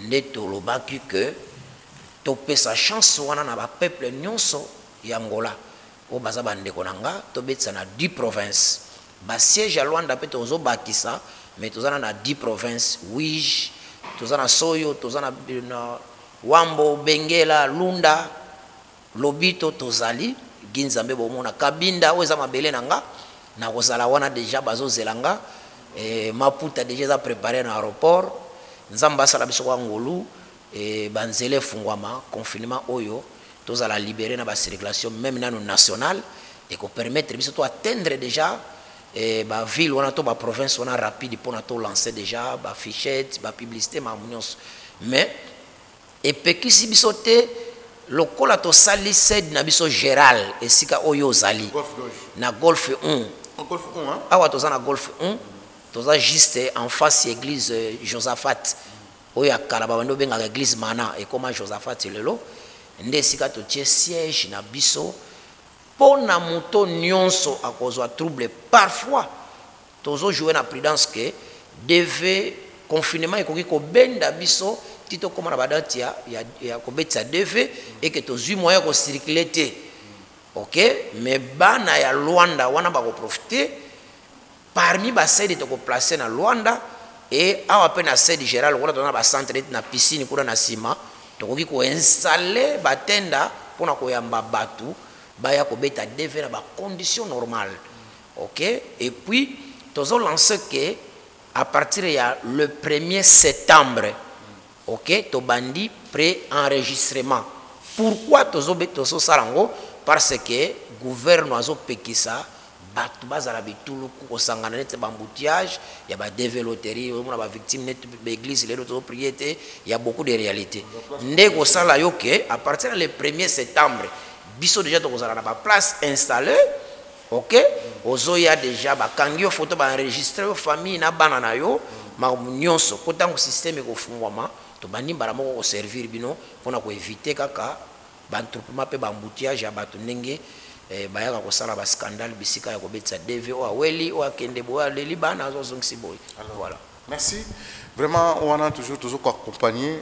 neto lobaki que to pesa chance wana na ba peuple nyonso ya Angola o baza bande konanga to betsa na 10 provinces ba siège à Luanda pe tozo bakisa mais tozana na 10 provinces Wige tozana Soyo tozana Wambo Bengela Lunda Lobito tozali Nginzambe bomona Kabinda oza mabele nanga na kozala wana déjà bazo zelanga Maputa déjà za préparé na aéroport nzamba sala biso kwa ngolu banzele fungwama confinement oyo tozala libérer na ba circulation même na national et ko permettre biso to atteindre déjà ba ville wana to ba province wana rapide pour na to lancer déjà ba fichette ba publicité ma munyos mais et pekisi biso te lokola to sali sed na biso Gérald esika oyo zali na Golf 1 Golf 1 hein awa toza na Golf 1 toza juste en face église Josaphat oyo akala ba bando benga église Mana et comme Josaphat lelo nde esika to tie siège na biso pona moto nyonso akozwa trouble parfois tozo jouer na prudence que DV confinement ekoki ko benda biso tito koma na badati ya ko betsa DV et que tozui moyen ko circuler te. OK mais bana ya Luanda wana ba ko profiter parmi ba sede to ko placer na Luanda et awa pe na sede Gérald wala tona ba centre na piscine kuna na sima to koki ko installer batenda pona ko yamba batu baya ko beta DV na ba condition normale. OK et puis tozo lancer que à partir ya le 1er septembre OK to bandi pré-enregistrement. Pourquoi tozo beto so sarango parce que gouvernement azo pekisa batu bazala bitulu ko sangana net bambouteillage ya ba DV loterie on a ba victime net l'église les autres prières il y a beaucoup de réalités ndeko sala yo que à partir le 1er septembre biso déjà to kozala na ba place installée. OK ozo ya déjà ba kangio photo ba enregistrer yo famille na bana na yo ma nyonso kotango système ko fungwama to bandi mbala moko ko servir bino pona ko éviter kaka ba entrepreneur pe ba embouteillage ya batu ndenge bayaka ko sala ba scandale bisika ya ko betsa DV o aweli o akende boya leli bana zo zongsi boy. Voilà merci vraiment on a toujours accompagner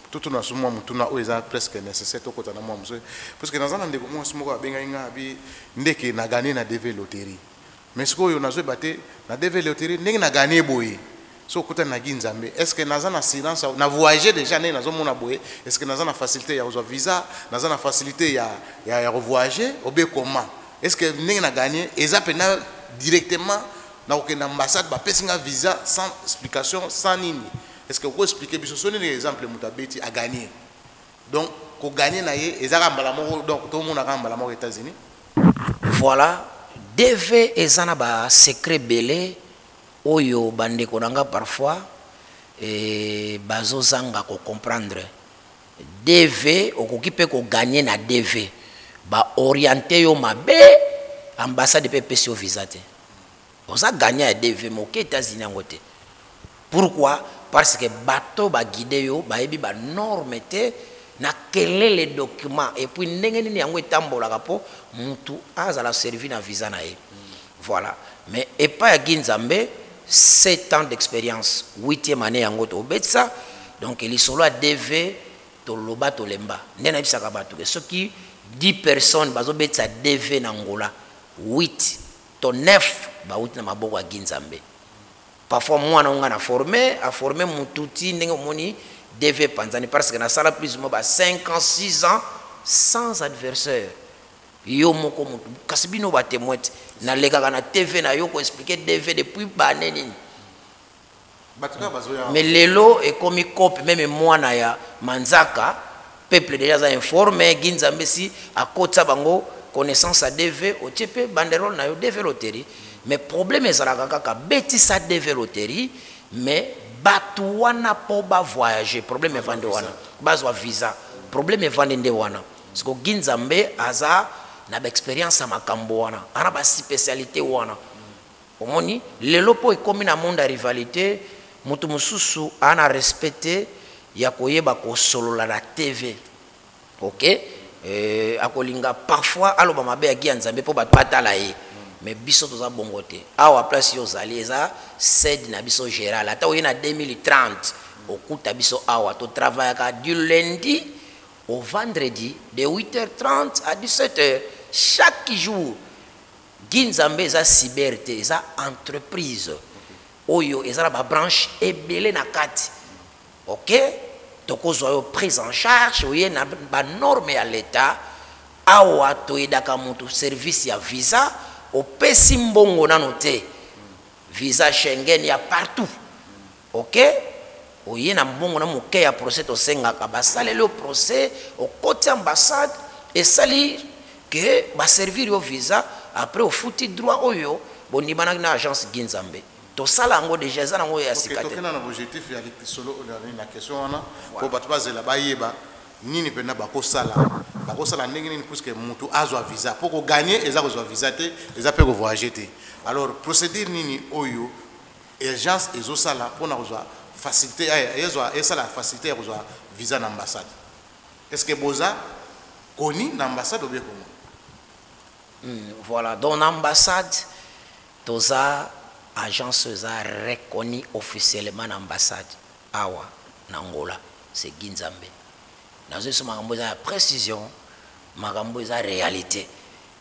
tout na sumo mutuna o eza presque nécessaire to kota na mo mso parce que dans un ndeko mo sumo ko benga inga bi ndeke na gagner na DV loterie mais ce ko yo nazo baté na DV loterie ndenge na gagner boy so kota na Nginzambe est-ce que naza na silence na voyager déjà né nazo mona boy est-ce que naza na facilité ya ozo visa naza na facilité ya voyager obe comment est-ce que ndenge na gagné eza pena directement na okenda ambassade ba pesinga visa sans explication sans nini? Est-ce que vous pouvez expliquer biso soni les exemples mutabeti a gagné? Donc ko gagner na ye eza mbala moko, donc tout le monde a mbala moko aux États-Unis. Voilà, DV ezana ba secret belé oyo bande konanga parfois et bazo zanga ko comprendre. DV okokipe ko gagner na DV ba orienter yo mabe ambassade pe pesio visa te. Oza gagner à DV mo ke États-Unis ngote. Pourquoi? Parce que bateau ba guider yo ba ebi ba norme te na quel est les documents et puis ndenge nini yango etambola kapo mutu azala servi na visa na ye. Voilà. Mais et pas ya Ginzambe 7 ans d'expérience, 8e année yango to betsa. Donc il solo a DV to loba to lemba. Ndena bisaka batu ke soki 10 personnes bazo betsa DV na Angola, 8 to 9 ba uti na maboko ya Ginzambe. Parfois moi na formé mututi ndenge moni DV panzani parce que na sala plus ou moins 5 ans 6 ans sans adversaire. Yo moko mutu kasibino ba témoin na lega na TV na yo ko expliquer DV depuis bané nini. Mais lelo et comme copie même moi na ya manzaka peuple déjà informé Ginzambe si à kota bango connaissance à DV au TP banderole na yo DV loterie. Mais problème est ça kaka beti sa DV loterie mais batu wana po ba voyager problème est vendre wana bazwa visa problème est vendre wana parce que Ginzambe aza na ba expérience makambo wana ana ba spécialité wana omoni lelo po ekomi na monde rivalité mutu mususu ana respecter ya koyeba ko solola la TV. OK akolinga parfois aloba mabe ya Ginzambe po batala ye. Mais biso toza bongote awa place yo zali eza sed na biso général ata oyena 2030 okuta biso awa to travailler du lundi au vendredi de 8h30 à 17h chaque jour. Ginzambe eza cyberté eza entreprise oyo eza ba branche ebele na kati. OK tokozwa yo prise en charge oyena ba norme ya l'état awa to edaka mutu service ya visa au pesi mbongo nano te visa Schengen ya partout. OK oye na mbongo na moke ya procès to senga ka basale le procès au côté ambassade et sali que ba servir yo visa après au fouti droit oyo boni bana na agence Ginzambe to sala ngo déjà za ngo ya sikate. OK to na objectif ya solo na question wana ko batubazela bayeba nini pena bakosala ndenge nini puisque mutu azwa visa pour gagner eza kozwa visa te eza pe ko voyager te. Alors procédure nini oyo urgence ezosala pona kozwa facilité ezwa esala facilité ya kozwa visa na ambassade. Est-ce que boza koni na ambassade obe comment? Voilà, dans l'ambassade toza agence za reconnue officiellement na ambassade awa na Angola c'est Ginzambe. Dans ce makambo za précision makambo za réalité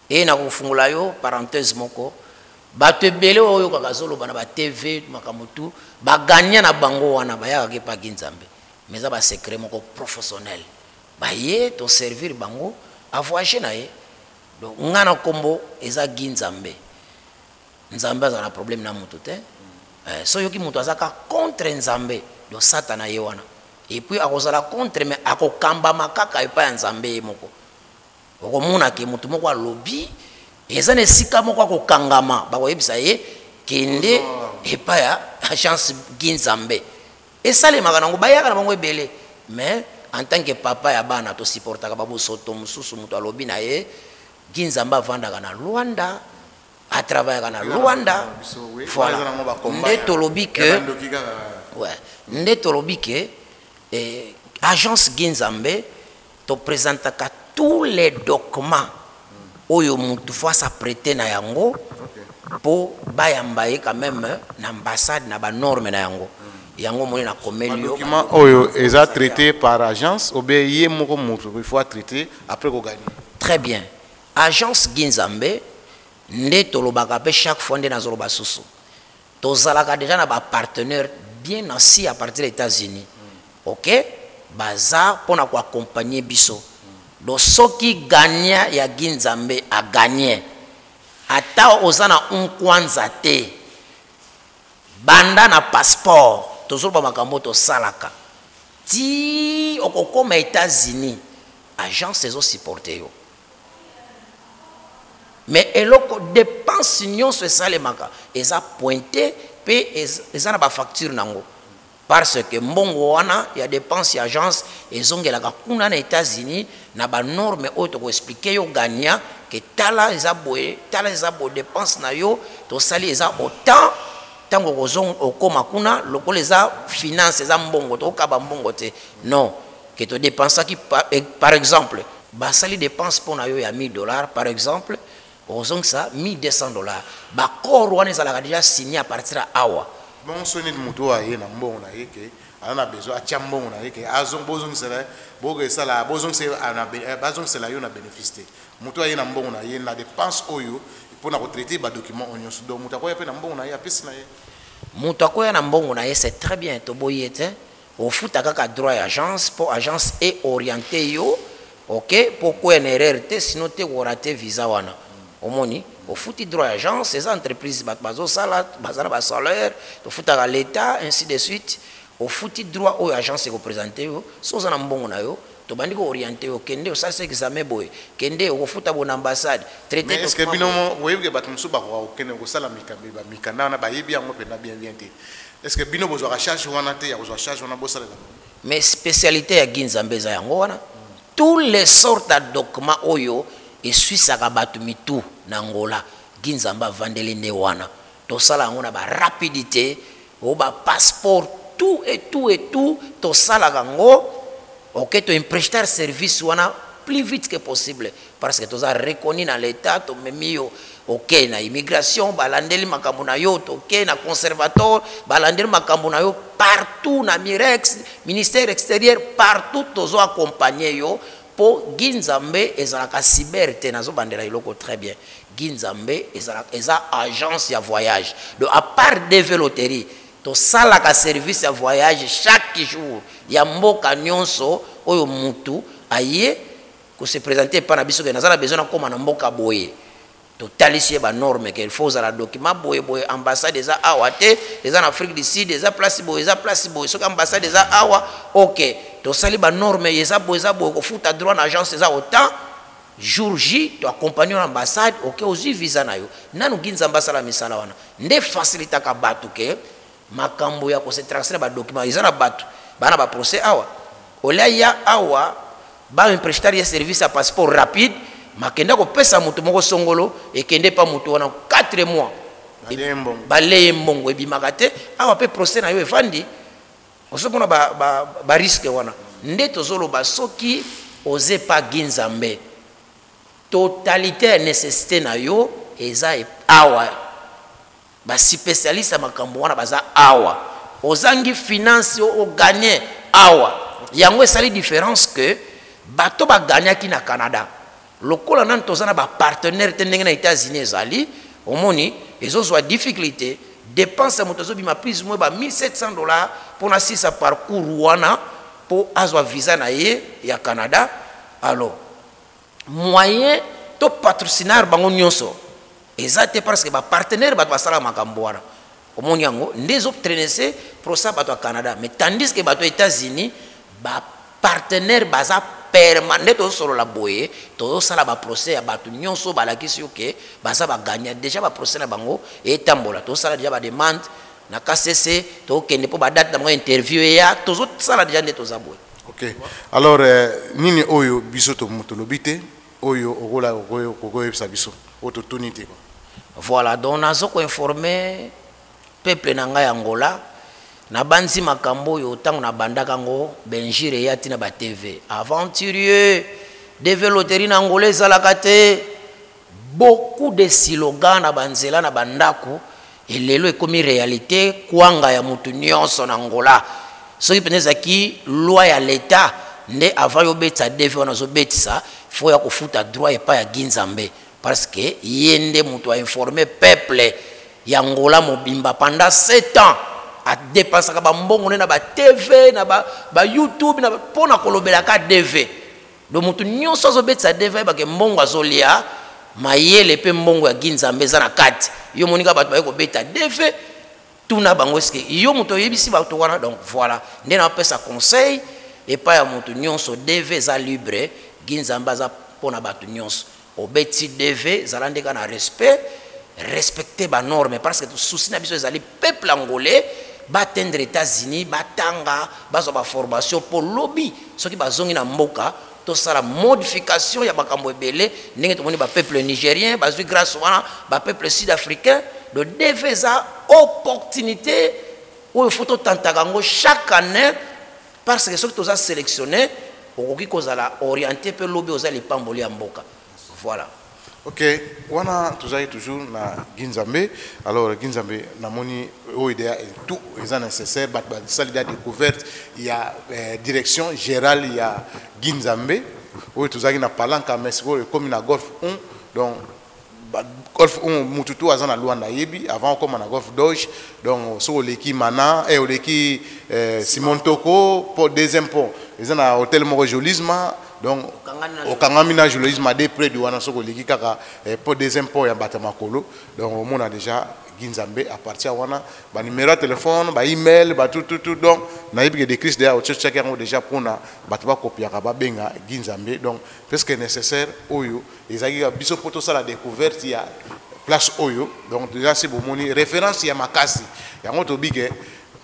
et na kufungula yo parenthèse moko bato belé oyo kakazolo bana ba TV makambo tu ba gagner na bango wana ba ya ke pa Ginzambe mais za ba secret moko professionnel ba ye to servir bango a voyager na ye donc ngana kombo eza Ginzambe Nzambe za na problème na mutu te so yoki mutu azaka contre Nzambe do satana ye wana. Et puis akozala contre mais akokamba makaka epa ya Nzambe moko okomona ke mutu moko alobi eza ne sika moko akokangama bakoyebisa ye kende epa ya agence Ginzambe esalemaka nango bayaka na bango ebele mais en tant que papa ya bana to supportaka babosoto mususu mutu alobi na ye Ginzambe avandaka na Luanda a travaillaka na Luanda. Voilà nde tolobi ke ouais nde tolobi ke agence Ginzambe te présente tous les documents oyo mutu faut s'apprêter na yango pour bayambaye quand même l'ambassade na ba norme na yango yango moni na komelio document oyo eza traité par agence obeye moko mutu il faut traiter après ko gagner. Très bien. Agence Ginzambe nde tolobaka pe chaque fois nde nazoloba susu tozalaka déjà na ba partenaire bien assis à partir des États-Unis. OK baza pona ko accompagner biso do soki gagner ya Ginzambe a gagner ata ozana kwanza te banda na passeport tozoba makambo to salaka ti okokoma États-Unis agence ezo supporter yo mais eloko dépense nyonso esalemaka eza pointé pe eza na ba facture nango parce que mbongo wana ya dépense ya agence ezongelaka kuna na États-Unis na ba norme oyo toko expliquer yo gagnant que tala eza boye dépense na yo to sali eza autant tango kozong okoma kuna lokolo eza finance eza mbongo to kaba mbongo te non que to dépense qui par exemple ba sali dépense pour na yo ya $1000 par exemple ozong ça $1200 ba corps wana ezalaka déjà signé à partir à awa bon soni mutu aye na mbongo na yeke ana besoin a mbongo na yeke azong bozong sala bogo sala bozong se ana bazong sala yo na bénéfice mutu aye na mbongo na ye na dépense oyo pour na traiter ba document onyo so do mutu akoya pe na mbongo na ye apesi na ye mutu akoya na mbongo na ye c'est très bien to boyete au futa kaka droit ya agence pour agence est orienté yo OK pourquoi une erreur te sinon te rater visa wana omoni au futi droit ya agence ces entreprises bazo sala bazala ba salaire to futa ka l'état ainsi de suite au futi droit au agence est représenté yo so za na mbongo na yo to bandi ko orienté yo kende o ça c'est examen boy kende o futa bon ambassade traité est-ce que binomo woyebike bato musu ba ko kende ko sala mikambe ba mikanda na ba yebi yango pena bien te est-ce que bino bozo charge wana te ya bozo charge wana bosala mais spécialité ya Ginzambe za yango wana tous les sortes de documents oyo et suisse akabatu mitu na Angola Ginzamba vandeli ne wana to sala yango na ba rapidité o ba passeport tout to sala yango OK to prester service wana plus vite que possible parce que to za reconnu dans l'état to memio OK na immigration balandeli makambo na yo to OK na conservateur balandeli makambo na yo partout na Mirex ministère extérieur partout tozo accompagner yo po Ginzambe ezalaka cyberté nazo bandela iloko très bien Ginzambe eza agence ya voyage donc à part des véloteries to salaka service ya voyage chaque jour ya mboka nyonso oyo mutu aye ko se présenter pa na biso ke nazala besoin na koma na mboka boye to talisie ba norme que il faut za la document boye ambassade eza awa te eza en Afrique du Sud eza place boye so ambassade eza awa OK to sali ba norme eza boye ko futa droit na agence eza autant jour J to accompagner l'ambassade OK ozi visa na yo nanu Ginzamba sala misala wana nde facilita ka batu ke makambo ya ko se transférer ba document eza na batu bana ba procès awa olia ya awa ba imprestar ya service à passeport rapide makenda ko pesa mutu moko songolo et kende pa mutu wana 4 mois baleye mbongo ebimaka te awa pe procès na yo evandi osokona ba risque wana nde tozoloba soki oze pa Ginzambe totalité nécessité na yo eza awa ba spécialiste makambo wana baza awa ozangi finance o gagner awa yango esali différence que bato ba gagner ki na Canada lokola nan tozana ba partenaire te ndenge na États-Unis ezali omoni ezozwa difficulté dépense motozo bima plus moins ba $1700 pour na sisa parcours wana pour azwa visa na ye ya Canada alors moyen to patrocinar bango nyonso ezate parce que ba partenaire bato basala makambo wana omoni yango ndezo traîner pour ça bato Canada mais tandis que bato États-Unis ba partenaire baza permanent to solo la boye to sala ba procès ya bato nyonso balakisi OK baza ba gagner déjà ba procès na bango et tambola to sala déjà ba demande na KCC to kende po ba date na interview ya to sala déjà ndeto za boye OK alors nini oyo bisoto moto lobité oyo okola okoyo ebisa biso oto tonité quoi voilà donc nazo ko informer peuple na ngai Angola na banzi makambo yo tango na bandaka ngo benjire ya tina ba TV aventurieux de véloterie na angolaise alakate beaucoup de slogans na banzela na bandako et lelo ekomi réalité kwanga ya mutu nyonso na Angola soki peneza ki loi ya l'état nde avant yo betsa DV wana zo betsa faut ya kofuta droit et pas ya Ginzambe parce que yende mutu a informé peuple ya Angola mobimba pendant 7 ans a dépassé ka ba mbongo na ba TV na ba YouTube na pona kolobela ka DV do mutu nyonso zo betsa DV ba ke mbongo azolia mayele pe mbongo ya Ginzambe za na kati yo monika bato ba ko beta deve tuna bango eske yo moto yebisi bato wana. Donc voilà nde na pesa conseil et pas ya moto nyonso deve za libre Ginzambe za pona bato nyonso obeti deve zalande ka na respecter ba norme parce que tout souci na biso ezali peuple angolais batendre États-Unis batanga bazo ba formation pour lobby soki bazongi na mboka to sala modification ya bakambo ebele ndenge to moni ba peuple nigérien bazui grâce wana ba peuple sud-africain de deve za opportunité où il faut tantaka ngo chaque année parce que soki to za sélectionner okoki kozala orienté pe lobby ozali pamboli ya mboka. Voilà. Ok, wana tuzali toujours na Ginzambe. Alors Ginzambe namoni o idea tout est nécessaire bat salida découverte il y a direction générale il y a Ginzambe. O tuzali na palanka Mexico comme na golf 1 donc golf 1 mututu azana Luanda yebi avant comme na golf Dodge donc so leki mana et leki Simon Toko pour deuxième pont ils ont un hôtel moko jolisme. Donc au Kangamina jolisme à des près du wana soko leki kaka pour deuxième pont ya batamakolo. Donc on a déjà Ginzambe à partir wana ba numéro de téléphone ba email ba tout donc na yebi que des crises déjà au cheka déjà pour na batba copier ka ba benga Ginzambe. Donc parce que nécessaire oyo ezaki biso poto ça la découverte il y a place oyo donc déjà c'est bon moni référence ya makasi ya moto bige.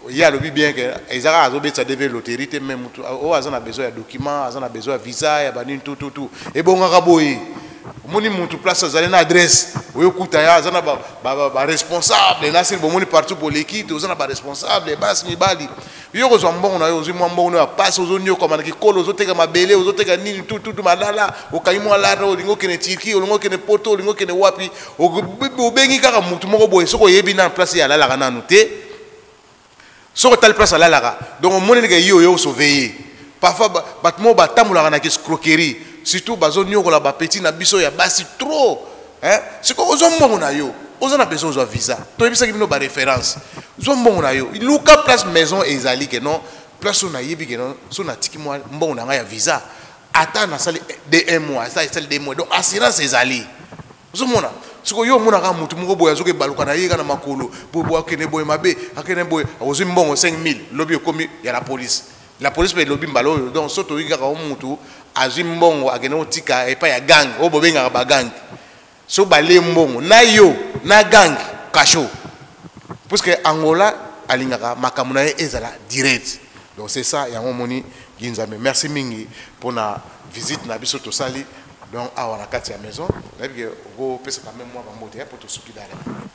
Il y a le bien que ils ont besoin loterie même oh ils ont besoin de documents ils ont besoin de visa ya banini tout et bon ngakaboyi moni mutu place za na adresse oyo kutaya za na ba responsable na sir bomoni partout pour l'équipe aux na ba responsable bas ni bali yo ko zombongo na yo zimwa mbongo na passe aux onyo comme na kolo zo teka mabele zo teka nini tout malala okaimwa la ro lingo kene tiki lingo kene poto lingo kene wapi o bengi kaka mutu moko boye soko yebi na place ya la kana nuté. Sur telle place à la donc on monnaie que yo surveiller parfois batmo batamula na escroquerie surtout bazone yo la petit na biso ya basi trop hein c'est quoi ozombongo na yo ozana besoin de visa to yebisa kino ba référence ozombongo na yo luka place maison ezali que non place on a yebi que non so na tiki mo mbongo na ya visa ata na sali de 1 mois ça sali 2 mois donc assurance ezali ozomona siko yo mona ka mutu moko boya zoke baluka na yeka na makolo bo akene boy mabe akene boy ozi mbongo 5000 lobby komi ya la police pe lobby mbalo donc soto yika ka mutu azi mbongo akene otika epa ya gang obo benga ba gang so bale mbongo na yo na gang kasho parce que Angola alingaka makamuna ezala direct donc c'est ça ya moni Ginzambe. Merci mingi pour na visite na biso to sali. Donc, à la maison,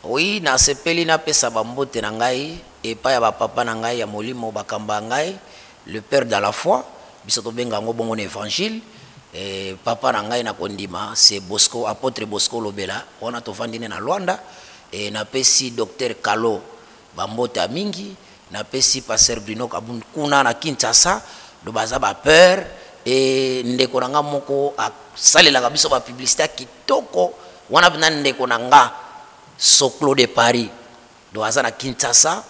oui, na sepeli na pesa bambote na ngai et pas ya papa na ngai ya molimo bakamba ngai le père de la foi biso to benga ngo bongo évangile et papa na ngai na kondima c'est Bosco apôtre Bosco Lobela on a to vandine na Luanda et na pesi docteur Kalo bambote mingi na pesi pasteur Bruno Kabun kuna na Kinshasa do baza ba peur et ndeko nanga moko a salela biso ba publicité kitoko wana bina ndeko nanga Soklo de Paris do azana Kinshasa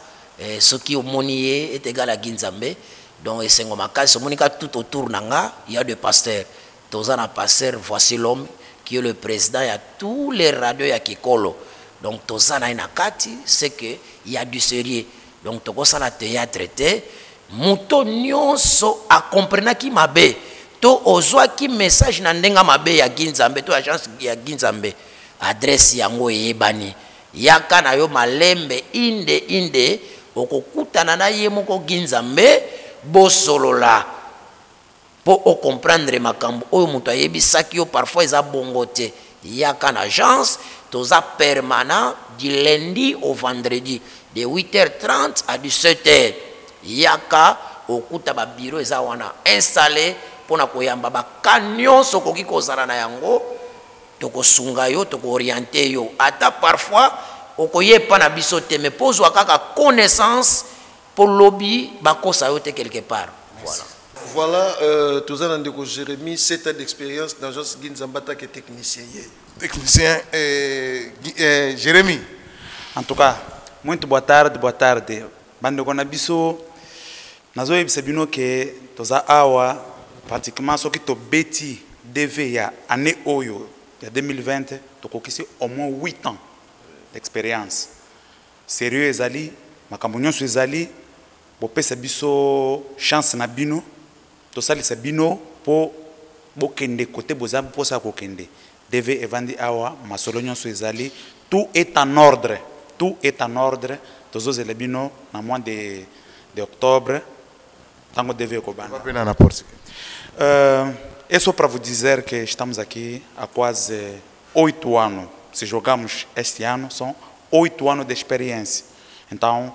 soki omoni est égal à Ginzambe donc esengo makasi monika tout autour nanga il y a des pasteurs tozana pasteur voici l'homme qui est le président ya tous les radios ya Kikolo donc tozana ina kati c'est que il y a du sérieux donc toko sala théâtre traité muto nyonso a comprenaki mabe to ozwa ki message na ndenga mabe ya Ginzambe to agence ya Ginzambe adresse yango yebani yaka na yo malembe inde okokutana na ye moko Ginzambe bosolola po o comprendre makambo oyo muto ayebisaki yo parfois eza bongote yaka na agence toza permanent du lundi au vendredi de 8h30 à 17h yaka okuta ba bureau eza wana installé pona koyamba ba camion sokoki kozala na yango tokosunga yo toko orienter yo ata parfois okoyepa na biso te mais pozwa kaka connaissance pour lobby bakosa yo te quelque part voilà tous en ndeko Jérémy 7 ans d'expérience dans l'agence Ginzambe qui est technicien Jérémy en tout cas muito boa tarde bando kona biso nazo yebisa bino ke toza awa pratiquement soki to beti deve ya année oyo il y a 2020 tokokisi au moins 8 ans d'expérience sérieux ezali makambo nyonso ezali bopesa biso chance na bino tosalisa bino po bokende côté boza posa kokende deve evandi awa masolo nyonso ezali tout est en ordre tozozela bino na mois de octobre tango deve kobana é só para vous dizer que estamos aqui há quase 8 anos. Se jogamos este ano, são 8 anos de experiência. Então,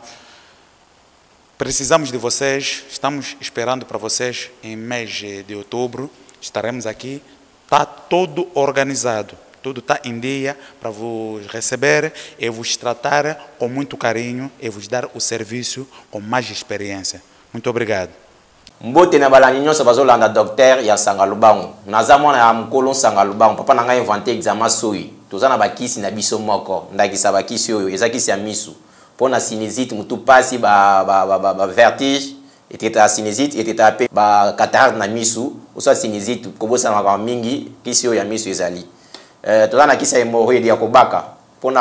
precisamos de vocês, estamos esperando para vocês em mês de outubro. Estaremos aqui, está tudo organizado, tudo está em dia para vos receber e vos tratar com muito carinho e vos dar o serviço com mais experiência. Muito obrigado. Mbote na balani nyonso bazolanda docteur ya Sangalubango naza mwana ya mkolo Sangalubango papa nanga inventé examen soi tozana bakisi na biso moko ndakisa bakisi oyo ezakisi ya misu pona sinusite mutu pasi ba vertige eteta sinusite eteta pe ba cataracte na misu oso sinusite kobosa na ba mingi kisi oyo ya misu ezali tozana kisi ya hémorroïde ya kobaka pona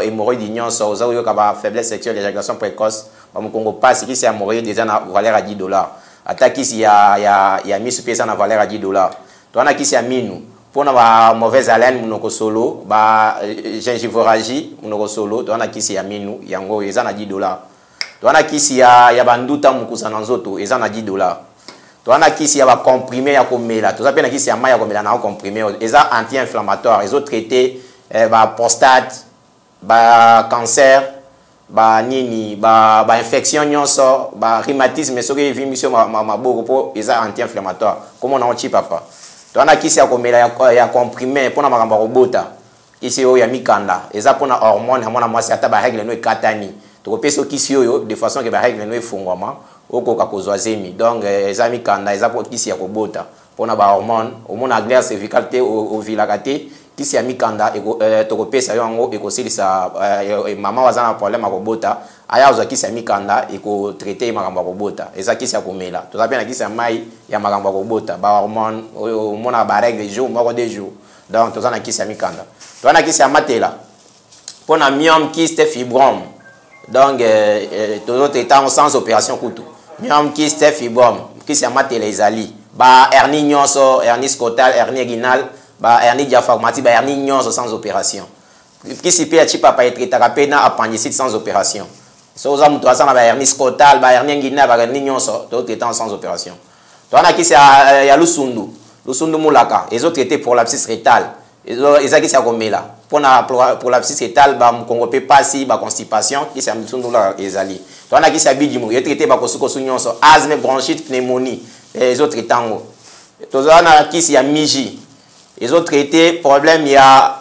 hémorroïde nyonso ozo ka ba faiblesse sexuelle éjaculation précoce ba mukongo pasi kisi ya hémorroïde déjà na valeur à $10 atakisi ya misu pesa na valeur à $10 tona kisi ya minu pona ba mauvaise haleine munoko solo ba gingivorragie munoko solo tona kisi ya minu yango eza na $10 tona kisi ya banduta mukusa na nzoto eza na $10 tona kisi ya ba comprimé ya komela toza pe na kisi ya mai ya komela na comprimé eza anti-inflammatoire ezo traiter ba prostate ba cancer ba nini ba infection nyonso ba rhumatisme soki vimisio maboko po eza anti-inflammatoire comme on a un papa tona kisi ya komela ya comprimé pona makambo robota kisi oyo ya mikanda eza pona hormone amona mwasi ata ba règle no ekatani tokopesa kisi oyo de façon que ba règle no efungwama okoka kozwa zemi donc eza mikanda eza po kisi ya kobota pona ba hormone omona glaire cervicale te ovilaka te kisi ya mikanda tokopesa yango ekosilisa mama waza na problème ya kobota aya ozwa kisi ya mikanda ekotraite makambo ya kobota eza kisi ya komela toza pe na kisi ya mai ya makambo ya kobota ba hormone omona ba règle jour moko de jour donc toza na kisi ya mikanda toza na kisi ya matela mpona myome kyste fibrome donc tozotraite sans opération kutu myome kyste fibrome kisi ya matela ezali ba hernie nyonso hernie scotale hernie inguinale ba hernie diaphragmatique ba hernie nyonso sans opération kisi pe ya chipapa etretaka pe na appendicite sans opération so oza mutu aza na ba hernie scotale ba hernie inguinale ba hernie nyonso totraite sans opération toana kisi ya lusundu mulaka ezotraite prolapsis rétal eza kisi ya komela mpona prolapsis rétal ba mukongo pe pasi ba constipation kisi ya lusundu mulaka ezali toana kisi ya bidimu ezotraite ba kosukosu nyonso asthme bronchite pneumonie ezotraite yango toza na kisi ya miji ezotraite problème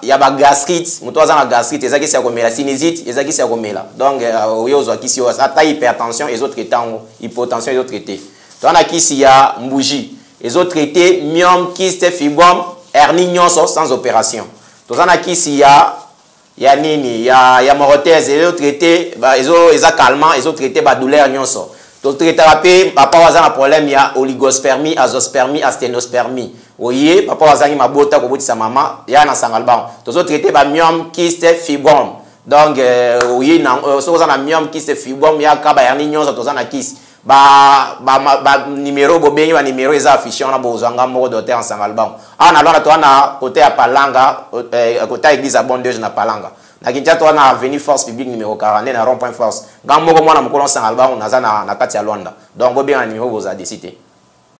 ya ba gastrite mutu aza na gastrite eza kisi ya komela sinusite eza kisi ya komela donc oyo ozwa kisi oyo ata hypertension ezotraite yango hypotension ezotraite toza na kisi ya mbuji ezotraite myome kyste fibrome hernie nyonso sans opération toza na kisi ya nini ya morothèse ezotraite eza calmant ezotraite ba douleur nyonso totraitaka pe papa waza na problème ya oligospermie azospermie asténospermie oye papa wazangi mabota kobotisa mama ya na Sangalubango tozotraite ba myome kyste fibrome donc oye soki oza na myome kyste fibrome ya ka ba hernie nyonso toza na kisi ba numéro bobengi ba numéro eza affiché wana bozwanga moko docteur en Sangalubango awa na lwana toza na kote ya Palanga kote ya église ya Bondeuse na Palanga na Kinshasa toza na avenue Force Publique numéro 40 na rond point Force nga moko mwana mokolo Sangalubango naza na kati ya Luanda donc bobenga numéro boza décité